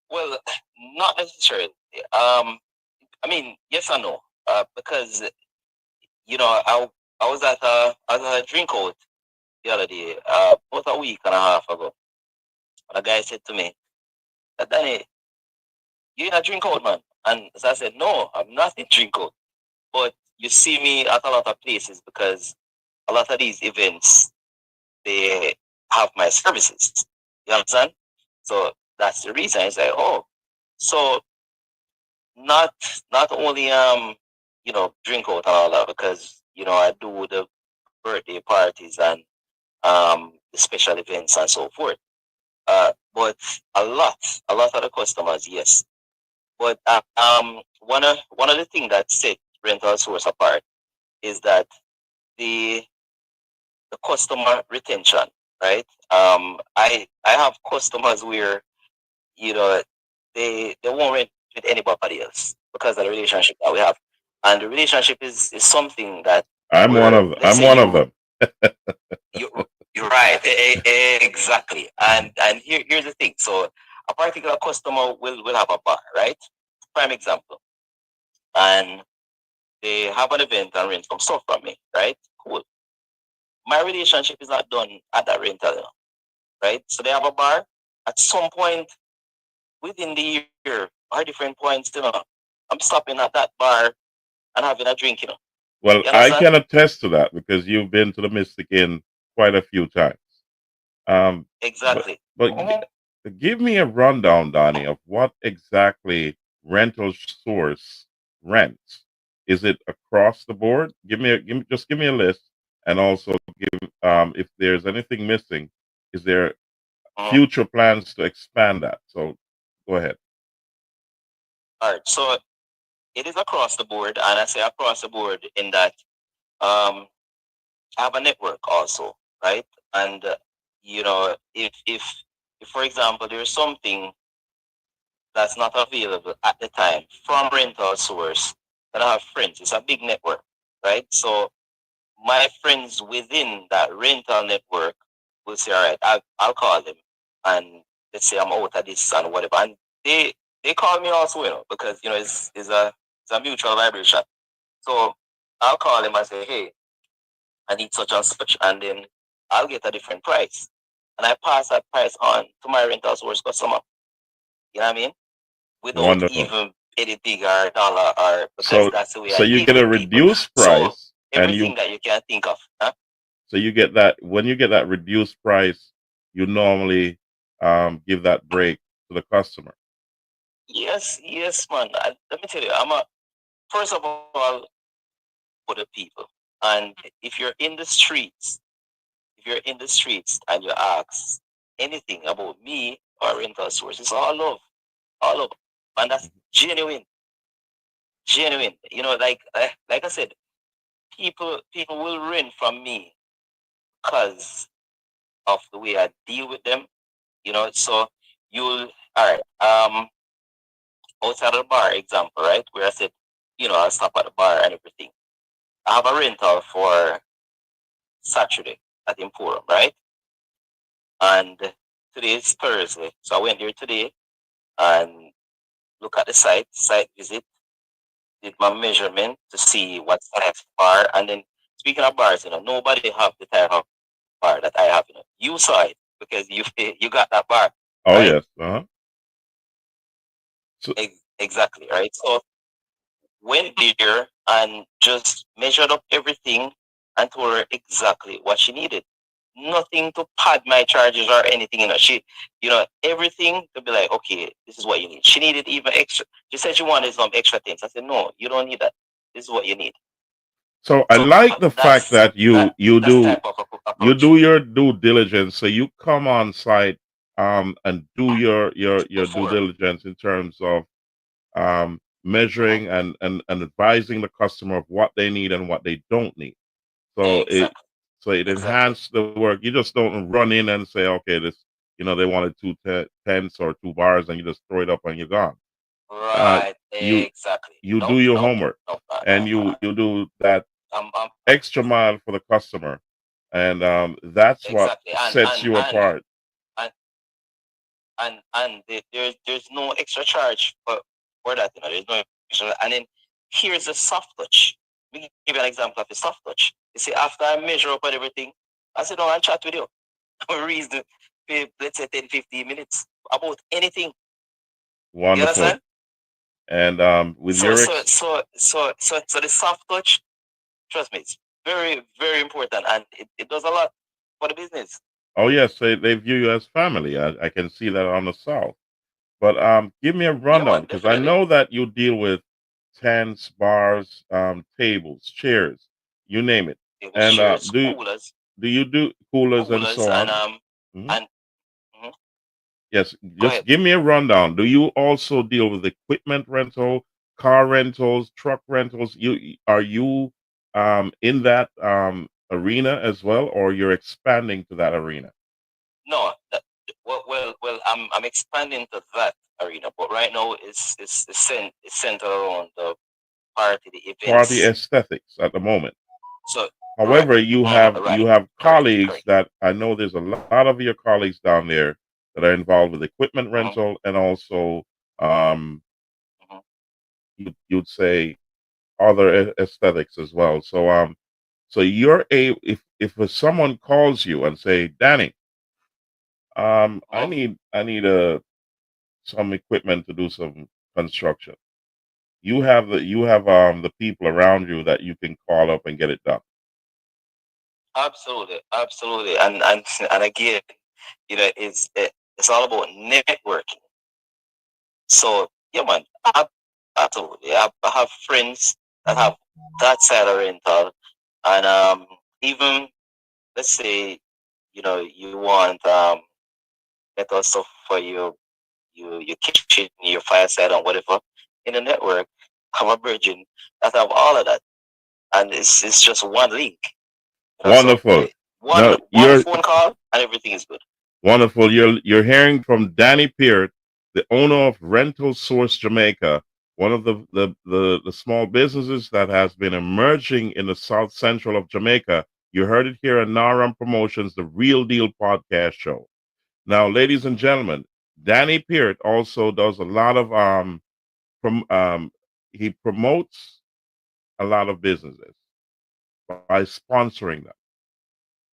Well, not necessarily. I mean, yes and no. Because I was at a drink out the other day, about a week and a half ago. And a guy said to me, Danny, you in a drink out, man? And so I said, no, I'm not in drink out. But you see me at a lot of places because a lot of these events, they have my services. You understand? So that's the reason. It's like, oh, so not not only drink out and all that because I do the birthday parties and the special events and so forth. But a lot of the customers, yes. But one of the things that set rental source apart is that the the customer retention, right? I have customers where you know they won't rent with anybody else because of the relationship that we have, and the relationship is something that where let's I'm say one of them. you you're right. Exactly. And here's the thing. So a particular customer will have a bar, right? Prime example. And they have an event and rent some stuff from me, right? Cool. My relationship is not done at that rental, right? So they have a bar. At some point within the year, or different points, I'm stopping at that bar and having a drink. Well, You I understand? can attest to that because you've been to the Mystic Inn quite a few times. Um, but Exactly. but give me a rundown, Donnie, of what exactly rental source rents. Is it across the board? Give me a list. and also give if there's anything missing, is there Mhm. future plans to expand that? So go ahead. All right. So it is across the board, and I say across the board in that um, I have a network also, right? And if for example there's something that's not available at the time from rental source, then I have friends. It's a big network, right? So my friends within that rental network will say, all right, I'll call them, and let's say I'm out of this and whatever, and they they call me also, because it's a mutual vibration. So I'll call them and say, hey, I need such and such, and then I'll get a different price, and I pass that price on to my rental source customer. You know what I mean? Without Wonderful. even anything or dollar, or because So that's the way so I you deal get a with people. reduced So price, and you everything that you can think of, huh? so you get that when you get that reduced price, you normally give that break to the customer. Yes, yes, man. Let me tell you, I'm a first of all for the people, and if you're in the streets, and you ask anything about me or rental source, it's all love, and that's genuine, genuine. Like I said, people will rent from me because of the way I deal with them. So you'll all right. Outside of the bar example, right, where I said, I'll stop at the bar and everything. I have a rental for Saturday at Emporium, right? And today is Thursday, so I went there today and look at the site visit, did my measurement to see what size bar, and then speaking of bars, nobody have the type of bar that I have. You saw it because you got that bar, Oh right? yes. Uh-huh. So Exactly, right? So went there and just measured up everything and told her exactly what she needed. Nothing to pad my charges or anything. Everything to be like, okay, this is what you need. She needed even extra. She said she wanted some extra things. I said, no, you don't need that. This is what you need. so I So like the fact that that's the type of you approach do your due diligence. So you come on site and do your due before. diligence in terms of measuring and advising the customer of what they need and what they don't need. So it Exactly. so it Exactly. enhanced the work. You just don't run in and say, okay, they wanted tents or two bars, and you just throw it up and you're gone. Uh, Right. you Exactly. you No, do your no, homework, no, no, and no. you do that I'm extra mile for the customer, and that's what exactly. And sets and you and apart. and there's no extra charge for that. There's no extra. And then here's a soft touch. Let me give you an example of a soft touch. You see, after I measure up and everything, I sit down and chat with you. Reason, let's say 10, 15 minutes about anything. You Wonderful. understand? And with So your so so so so so the soft touch, trust me, it's very, very important, and it does a lot for the business. oh yes, they view you as family. I can see that on the south. But give me a Yeah, rundown man, because I definitely. know that you deal with tents, bars, tables, chairs, you name it. Tables, And chairs, do you do coolers and coolers, so and on? Mhm. and mhm. Yes, Go just ahead. give me a rundown. Do you also deal with equipment rental, car rentals, truck rentals? Are you in that arena as well, or you're expanding to that arena? No, well, I'm expanding to that arena, but right now it's centered around the party, the Party events. aesthetics at the moment. So right, However, you right, have correct, colleagues correct. that I know there's a lot of your colleagues down there that are involved with equipment Mm-hmm, rental and also um, mm-hmm, you'd say other aesthetics as well. So so you're a if someone calls you and say, Danny, mm-hmm. I need some equipment to do some construction. You have the people around you that you can call up and get it done. Absolutely, absolutely, and again, it's all about networking. So yeah, man, absolutely. I have friends that have that side of rental, and even let's say you want metal stuff for your kitchen, your fireside, and whatever in the network. Have a virgin that have all of that, and it's just one link. So Wonderful. one No, one you're phone call and everything is good. wonderful. You're hearing from Danny Peart, the owner of Rental Source Jamaica, one of the small businesses that has been emerging in the south central of Jamaica. You heard it here on Naram Promotions, the Real Deal podcast show. Now, ladies and gentlemen, Danny Peart also does a lot of he promotes a lot of businesses by sponsoring them.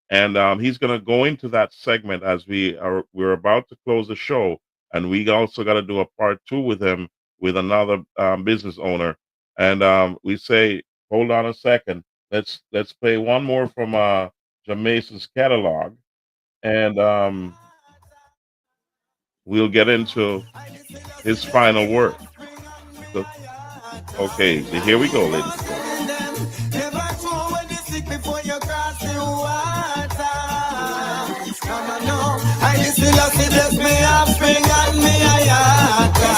And he's going to go into that segment as we're about to close the show, and we also got to do a part two with him with another business owner. And we say, hold on a second, let's play one more from Jamaican's catalog, and we'll get into his final word. So, okay, here we go, ladies and gentlemen. Never throw when you sick before you cross the water. Come on now, I still bless me offspring and me ayata.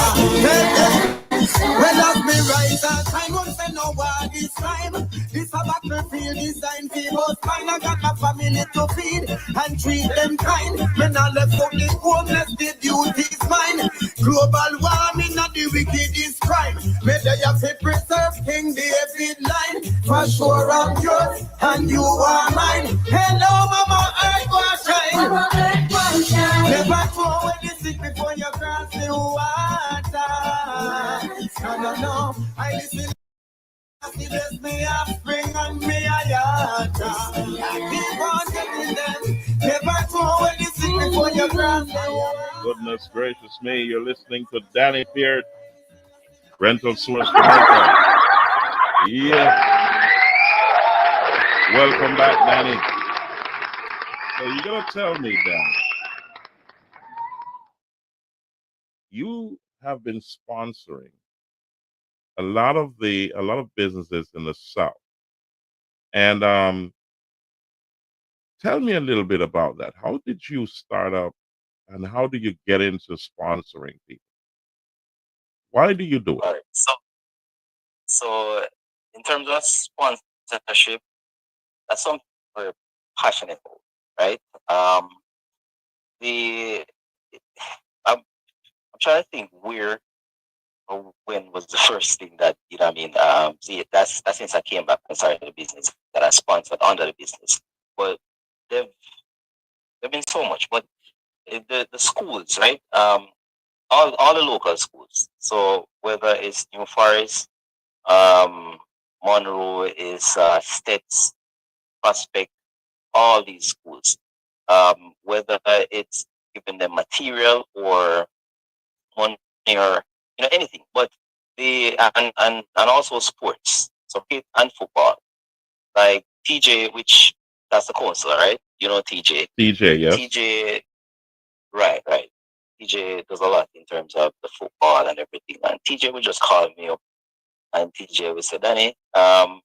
When I be right on time, won't say no war this time. This a battlefield designed for us. Mine, I got my family to feed and treat them kind. When I left out the homeless, the duty's mine. Global warming and the wickedest crime. May they have to preserve King David line. For sure I'm yours and you are mine. Hello, Mama Earth, will shine. Mama Earth, will shine. Never throw away the sick before you cross the water. No, I listen. Bless me offspring and me ayata. Keep on getting them. Never throw away the sick before you cross the water. Goodness gracious me, you're listening to Danny Peart, Rental Source Jamaica. Yeah. Welcome back, Danny. So you're gonna tell me, Danny, you have been sponsoring a lot of businesses in the South, and tell me a little bit about that. How did you start up, and how do you get into sponsoring people? Why do you do it? All right. So in terms of sponsorship, that's something we're passionate about, right? The I'm, I'm trying to think where or when was the first thing that what I mean. See, that's since I came back and started the business that I sponsored under the business. But they've they've been so much. But the schools, right? All the local schools. So whether it's New Forest, um, Monroe is Stets, Prospect, all these schools. Whether it's giving them material or money or anything, but the and also sports, so cricket and football. Like TJ, which that's the counselor, right? TJ. TJ, yes. TJ, right. TJ does a lot in terms of the football and everything. And TJ would just call me up, and TJ would say, Danny, I'm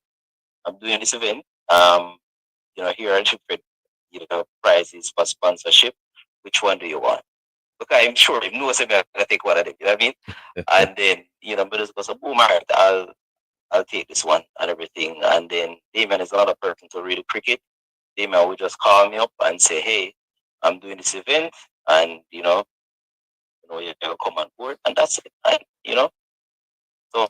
doing this event. Here are different, prizes for sponsorship. Which one do you want? Because I'm sure if no one I take one of them, you know what I mean? And then, but just goes, boom, all right, I'll take this one and everything. And then Damien is another person to read cricket. Damien would just call me up and say, hey, I'm doing this event, and you come on board, and that's it. And, so,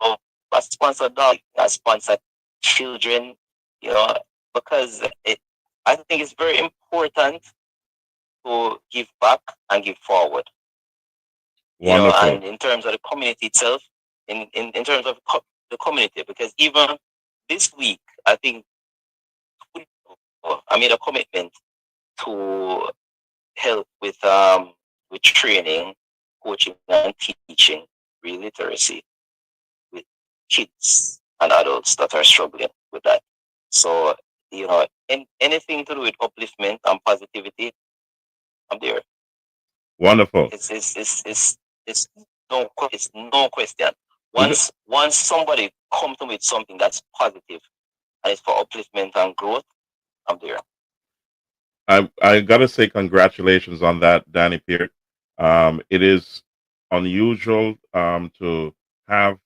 so I sponsor dog, I sponsor children, you know, because I think it's very important to give back and give forward. Wonderful. And in terms of the community itself, in terms of the community, because even this week, I think I made a commitment to help with training, coaching, and teaching real literacy with kids and adults that are struggling with that. So, anything to do with upliftment and positivity, I'm there. Wonderful. It's no question. Once somebody comes to me with something that's positive and it's for upliftment and growth, I'm there. I gotta say congratulations on that, Danny Peart. It is unusual to have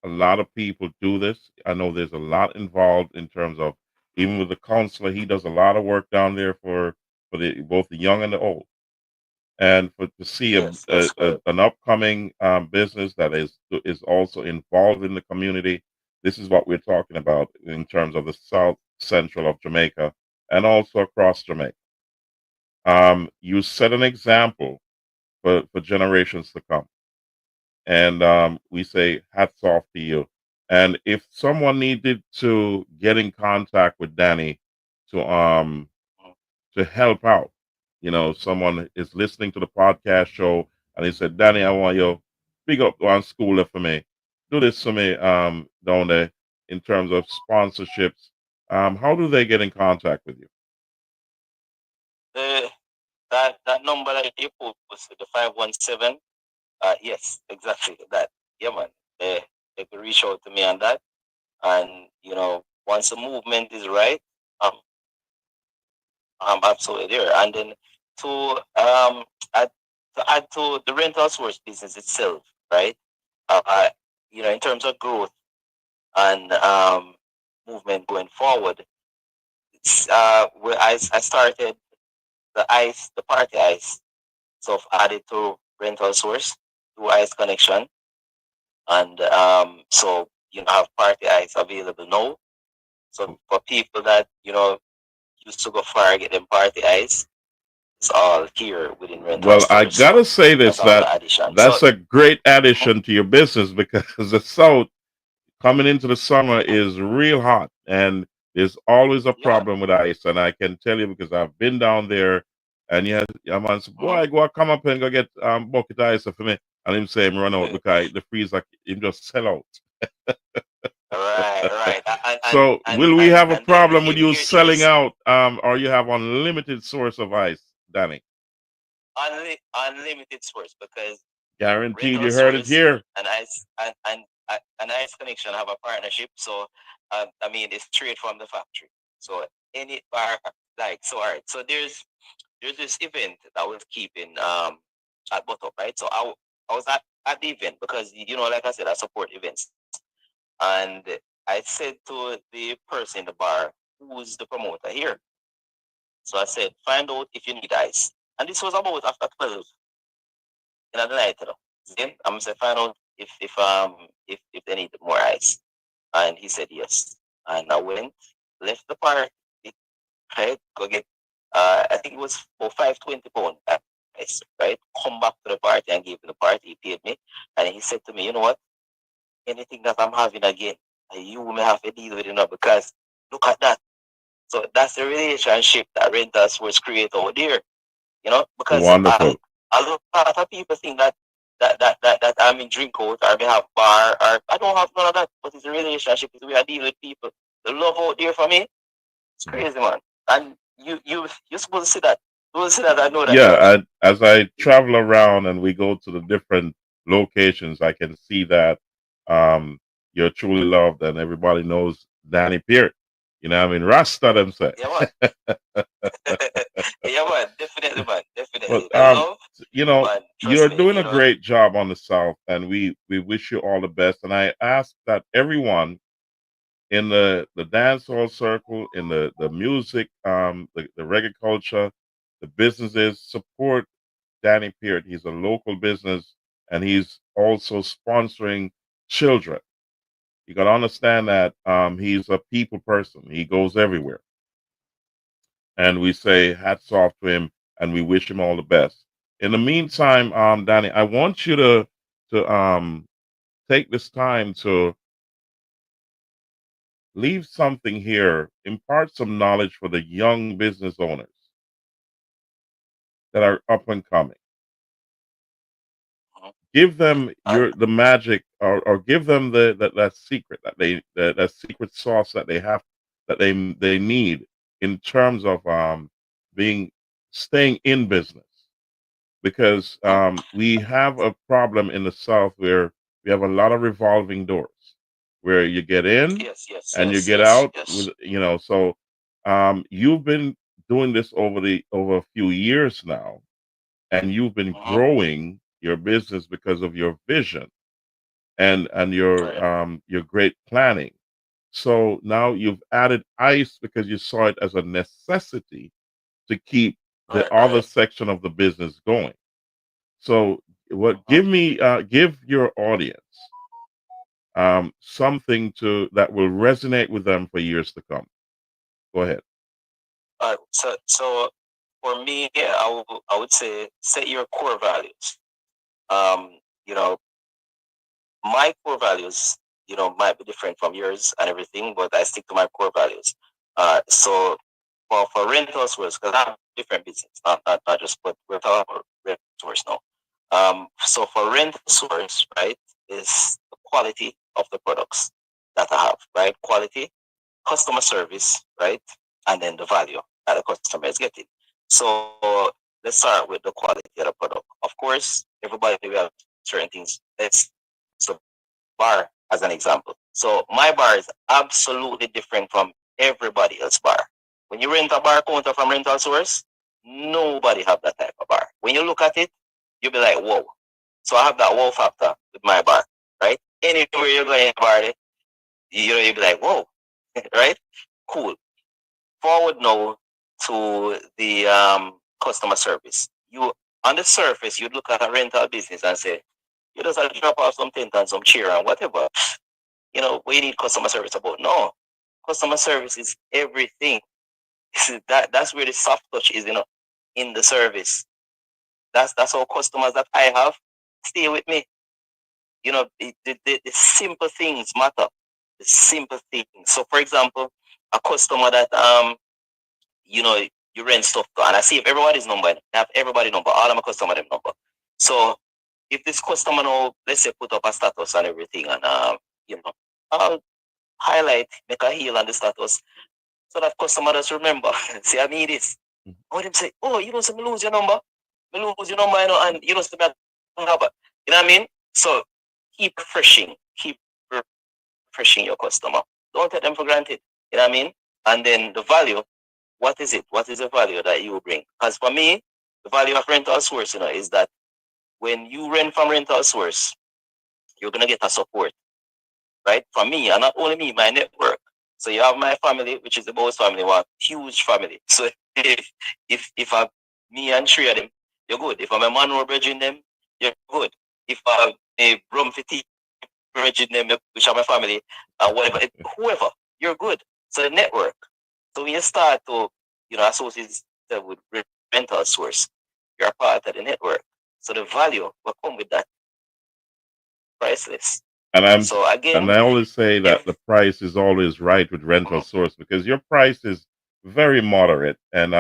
a lot of people do this. I know there's a lot involved in terms of even with the counselor, he does a lot of work down there for the both the young and the old. And for to see Yes, that's correct. an upcoming business that is also involved in the community, this is what we're talking about in terms of the South Central of Jamaica and also across Jamaica. You set an example for generations to come. And we say hats off to you. And if someone needed to get in contact with Danny to um Mhm. to help out, someone is listening to the podcast show and he said, Danny, I want you big up one schooler for me. Do this for me down there in terms of sponsorships. How do they get in contact with you? The that number that you put was the 517. Yes, exactly that. Yeah, man. They could reach out to me on that, and once the movement is right, um, I'm absolutely there. And then to add add to the rental source business itself, right? Uh, in terms of growth and movement going forward, where I started the party ice, so I've added to rental source through ice connection, and so have party ice available now. So for people that used to go far get them party ice, it's all here within rental Well, I stores. gotta So say that's this another that addition. So that's a great mhm, addition to your business because the South coming into the summer mhm, is real hot and there's always a yeah, problem with ice. And I can tell you because I've been down there and yeah, a man said, mhm, boy, go come up and go get bucket of ice for me. And him say him run out yeah. because the freezer him just sell out. Right, right, So will we have a and then problem with you selling here's out or you have unlimited source of ice, Danny? unlimited source because Guaranteed rental you heard it source here. and ice connection have a partnership. So I mean it's straight from the factory. So any bar like so all right. So there's this event that I was keeping at Botop, right? So I was at the event because like I said, I support events. And I said to the person in the bar, who's the promoter here? So I said, find out if you need ice. And this was about after 12 in the night, Then I'm saying find out if they need more ice. And he said yes. And I went, left the party, right? Go get I think it was for £520 ice, right? Come back to the party and give him the party, he paid me. And he said to me, you know what? Anything that I'm having again, you may have to deal with it now because look at that. So that's the relationship that renters was create out there, because Wonderful. a lot of people think that I'm in drink out or may have bar or I don't have none of that, but it's a relationship. It's the way I deal with people. The love out there for me, it's crazy, man. And you're supposed to see that. You're supposed to see that. I know that, Yeah, as I travel around and we go to the different locations, I can see that um, you're truly loved and everybody knows Danny Peart. You know what I mean? Rasta them say. Yeah, man. Yeah, man. Definitely, man. But Definitely. The love, man. Trust you're me. doing a great job on the South and we wish you all the best. And I ask that everyone in the dancehall circle, in the music, the reggae culture, the businesses support Danny Peart. He's a local business and he's also sponsoring children. You got to understand that he's a people person. He goes everywhere, and we say hats off to him, and we wish him all the best. In the meantime, Danny, I want you to take this time to leave something here, impart some knowledge for the young business owners that are up and coming. Mhm. Give them And the magic or give them that secret that secret sauce that they have that they need in terms of being staying in business because mhm. we have a problem in the south where we have a lot of revolving doors where you get in Yes, yes, and you yes, get yes, out with yes. so You've been doing this over a few years now, and you've been Mm-hmm. growing your business because of your vision and Right. your great planning. So now you've added ice because you saw it as a necessity to keep the Right. other Right. section of the business going. So, what Mm-hmm. give your audience something to that will resonate with them for years to come. Go ahead. So for me, yeah, I would say set your core values. Um, you know, my core values, might be different from yours and everything, but I stick to my core values. So for rental source, because I have different business, not just, but we're talking about rental source now. So for rental source, right, is the quality of the products that I have, right? Quality, customer service, right, and then the value that the customer is getting. So let's start with the quality of the product. Of course, everybody will have certain things. Let's so bar as an example. So my bar is absolutely different from everybody else's bar. When you rent a bar counter from Rental Source, nobody have that type of bar. When you look at it, you'll be like, whoa. So I have that wow factor with my bar, right? Anywhere you go in a bar, you'll be like, whoa, right? Cool. Forward now to the customer service. You on the surface, you'd look at a rental business and say, you just have to drop off some tent and some chair and whatever. We need customer service about. No, customer service is everything. That's where the soft touch is, in the service. That's how customers that I have stay with me. The simple things matter. The simple things. So, for example, a customer that you know you rent stuff to, and I see if everybody's number, I have everybody number, all of my customer them number. So, if this customer now, let's say, put up a status and everything, and I'll highlight, make a heel on the status, so that customer does remember. See, I need this. Or them say, oh, you don't see me lose your number. Me lose your number, and you don't see me have it. You know what I mean? So keep refreshing your customer. Don't take them for granted. You know what I mean? And then the value, what is it? What is the value that you bring? Because for me, the value of rental source, is that when you rent from rental source, you're gonna get a support, right? From me, and not only me, my network. So you have my family, which is the Bose family, one huge family. So if I me and three of them, you're good. If I'm a man or bridging them, you're good. If I'm a Brumfiti bridging them, which are my family, whatever, whoever, you're good. So the network. So when you start to, associate with rental source, you're a part of the network. So the value will come with that, priceless. And I'm So and again, I always say that if the price is always right with rental mhm, source because your price is very moderate. And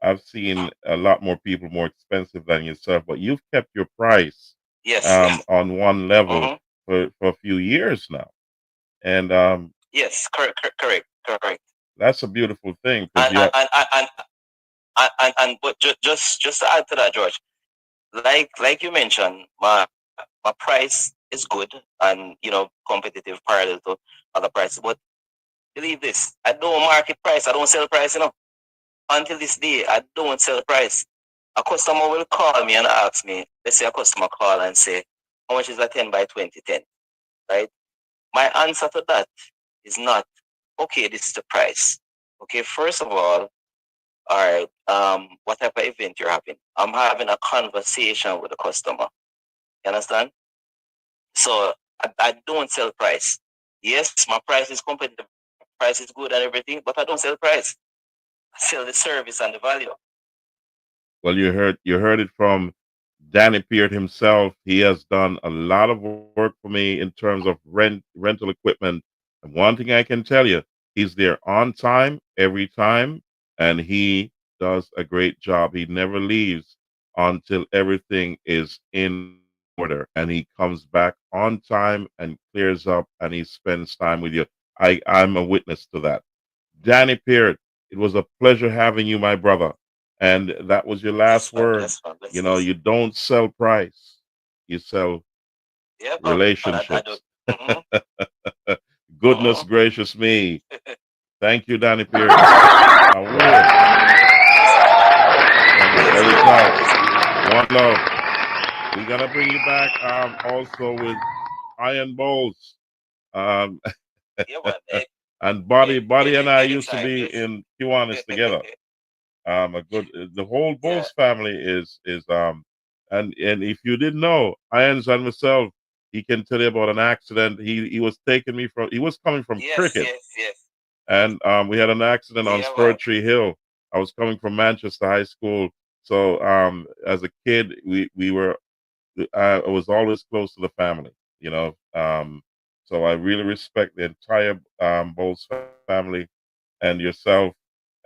I've seen a lot more people more expensive than yourself, but you've kept your price yes, on one level hmm for a few years now. And yes, correct. that's a beautiful thing because And you have, but just to add to that, George, like you mentioned, my price is good and competitive parallel to other prices. But believe this, I don't market price. I don't sell price. Until this day, I don't sell price. A customer will call me and ask me. Let's say a customer call and say, "How much is a 10 by 20 10?" Right? My answer to that is not, okay, this is the price. Okay, first of all right, whatever event you're having, I'm having a conversation with the customer. You understand? So I don't sell price. Yes, my price is competitive, price is good and everything, but I don't sell price. I sell the service and the value. well, you heard it from Danny Peart himself. He has done a lot of work for me in terms of rental equipment. And one thing I can tell you, he's there on time every time, and he does a great job. He never leaves until everything is in order, and he comes back on time and clears up, and he spends time with you. I'm a witness to that. Danny Peart, it was a pleasure having you, my brother. And that was your last Yes, man. word. Yes, man. You know, Blessings. you don't sell price, you sell Yeah, man. I do. relationships. Mm-hmm. Goodness Mm-hmm. gracious me. Thank you, Danny Peart. I will. Anytime. One love. We're gonna bring you back also with Iron Bowls. Um, Yeah, man. and Body and I used to Anytime. be Just in Kiwanis together. A good the whole yeah. Bowles family is and if you didn't know, Irons and myself, he can tell you about an accident. He was taking me from he was coming from Yes, cricket, yes, yes. and we had an accident on Yeah, man. Spur Tree Hill. I was coming from Manchester High School, so as a kid, we were I was always close to the family, you know. So I really respect the entire Bowles family and yourself.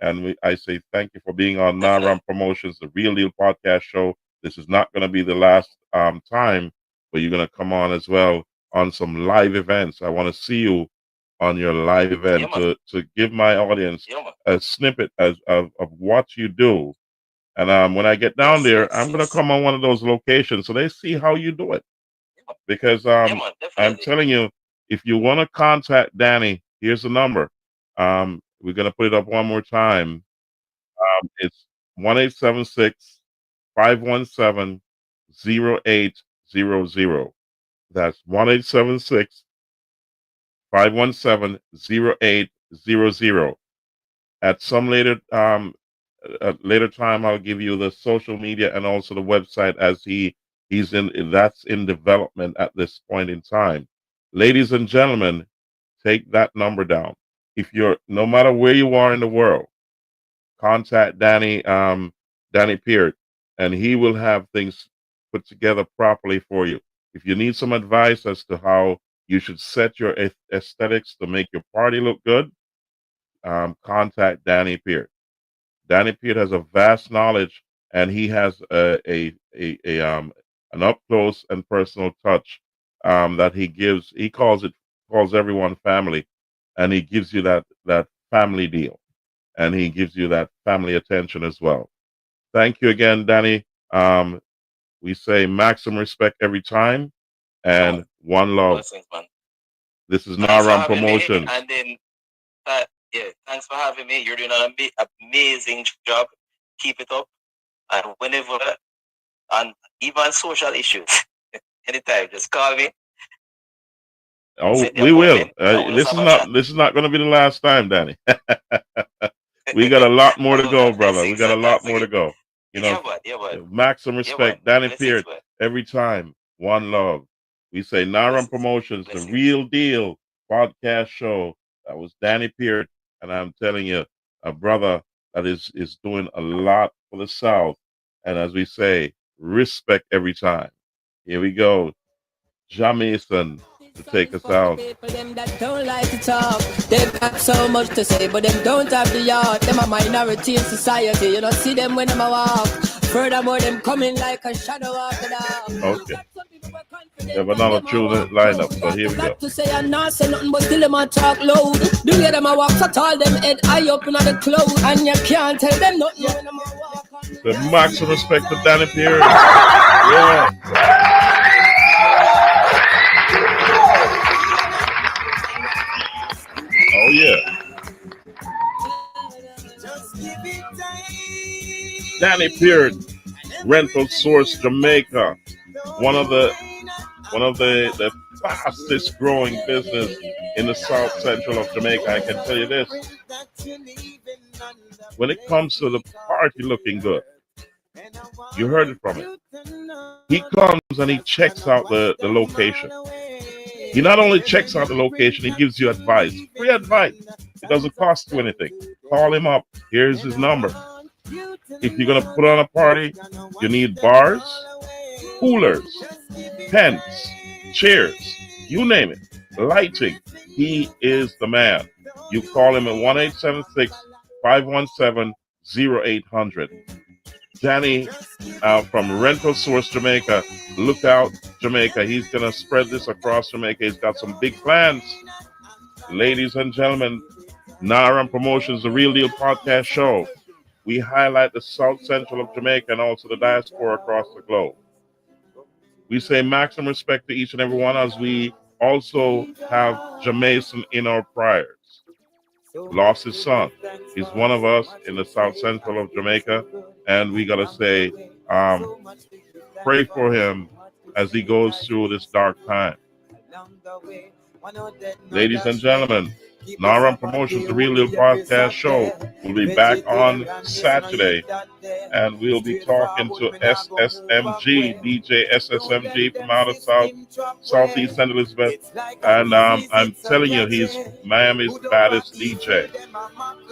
And I say thank you for being on Naram Definitely. Promotions, the Real Deal Podcast Show. This is not going to be the last time, but you're going to come on as well on some live events. I want to see you on your live Yeah, event man. to give my audience Yeah, man. a snippet of what you do. And when I get down Yes, there, yes, I'm going to yes. come on one of those locations so they see how you do it. Yeah, man. Because Yeah, man. I'm Definitely. telling you, if you want to contact Danny, here's the number. We're going to put it up one more time. It's 1-876 517-0800. That's 1-876-517-0800. At some later time, I'll give you the social media and also the website as he's in that's in development at this point in time. Ladies and gentlemen, take that number down. If you're no matter where you are in the world, contact Danny Peart, and he will have things put together properly for you. If you need some advice as to how you should set your aesthetics to make your party look good, contact Danny Peart. Danny Peart has a vast knowledge, and he has an up close and personal touch that he gives. He calls everyone family, and he gives you that family deal, and he gives you that family attention as well. Thank you again, Danny. Um, we say maximum respect every time, Yeah, man. and one love. Blessings, man. This is Thanks for Naram having me. Promotions. And then, yeah, thanks for having me. You're doing an amazing job. Keep it up. And whenever, and even social issues, anytime, just call me. Oh, Set the we will. appointment. And we'll just have a chat. This is not going to be the last time, Danny. We got a lot more I to love go, that. brother. We Blessings got a and lot thanks more to again. go. You know, Yeah, man. Yeah, man. maximum Yeah, man. respect. Danny Blessings, Peart, man. every time, one love. We say Naram Blessings. Promotions, the Blessings. real deal podcast show. That was Danny Peart. And I'm telling you, a brother that is doing a lot for the South. And as we say, respect every time. Here we go. Jamaican to take us out. People them that don't like to talk, they've got so much to say, but them don't have the yard. Them a minority in society, you don't see them when them a walk. Furthermore, them coming like a shadow of the dark. Okay. We have another tune lineup, so here we go. To say and not say nothing, but still them a talk loud. Do you them a walk so tall, them head high up in the cloud, and you can't tell them nothing when them a walk. The maximum respect to Danny Peart. Yeah. Oh yeah. Danny Peart, Rental Source Jamaica, one of the fastest growing business in the South Central of Jamaica. I can tell you this: when it comes to the party looking good, you heard it from him. He comes and he checks out the location. He not only checks out the location, he gives you advice, free advice. It doesn't cost you anything. Call him up. Here's his number. If you're gonna put on a party, you need bars, coolers, tents, chairs, you name it, lighting. He is the man. You call him at 1-876-517-0800. Danny from Rental Source Jamaica. Look out, Jamaica. He's going to spread this across Jamaica. He's got some big plans. Ladies and gentlemen, Naram Promotions, the Real Deal Podcast Show. We highlight the South Central of Jamaica and also the diaspora across the globe. We say maximum respect to each and every one as we also have Jamaican in our prayers. lost his son. He's one of us in the South Central of Jamaica, and we gotta say, um, pray for him as he goes through this dark time. Ladies and gentlemen, Naram Promotions, the Real Deal Podcast Show, will be back on Saturday, and we'll be talking to SSMG, DJ SSMG from out of Southeast St. Elizabeth. And I'm telling you, he's Miami's baddest DJ.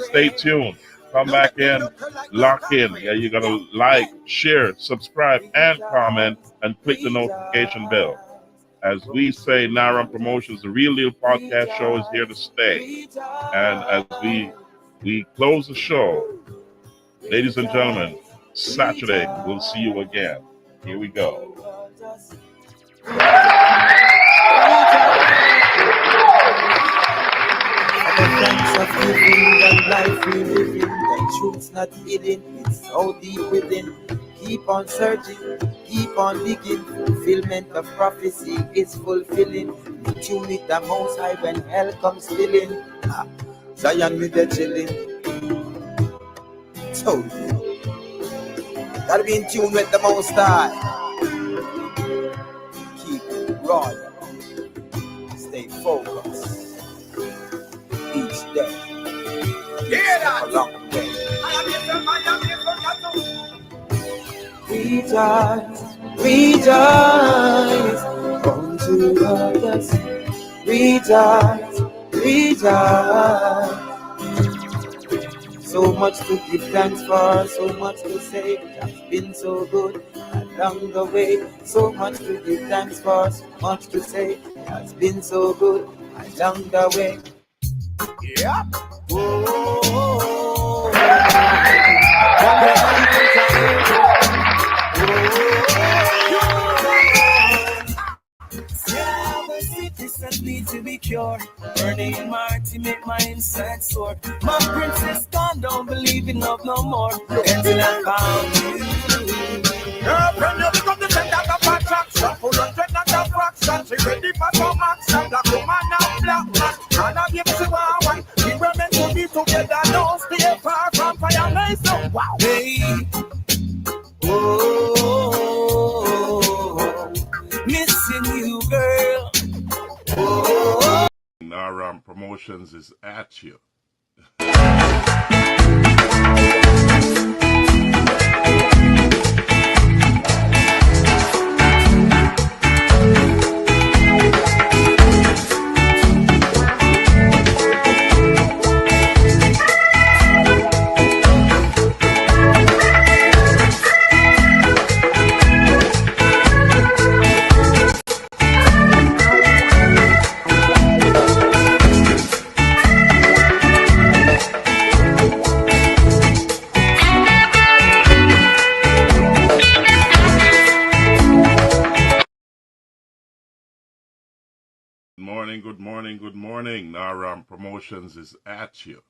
Stay tuned. Come back in, lock in. Yeah, you gotta like, share, subscribe, and comment, and click the notification bell. As we say, Naram Promotions, the Real Deal Podcast Show is here to stay. And as we close the show, ladies and gentlemen, Saturday, we'll see you again. Here we go. Of living and life we living, the truth's not hidden, it's so deep within. Keep on searching, keep on digging. Fulfillment of prophecy is fulfilling. We tune with the Most High when hell comes filling. Zion with the chilling. So gotta be in tune with the Most High. Keep it royal. Stay focused. Each day. Yeah, that. Along the way. Rejoice, rejoice, unto others. Rejoice, rejoice. So much to give thanks for, so much to say. It has been so good along the way. So much to give thanks for, so much to say. It has been so good along the way. Yeah. Whoa. Sickness need to be cured. Burning in my heart to make my inside sore. My princess gone, don't believe in love no more. Until I found you. Girlfriend, you become the center of attraction. Full of dread, not a fraction. She ready for some action. Black woman and black man. And I give she one. We were meant to be together. Don't stay far from fire. Nice. Wow. Hey. Oh, missing you, girl. Oh. Naram Promotions is at you. Good morning. Naram Promotions is at you.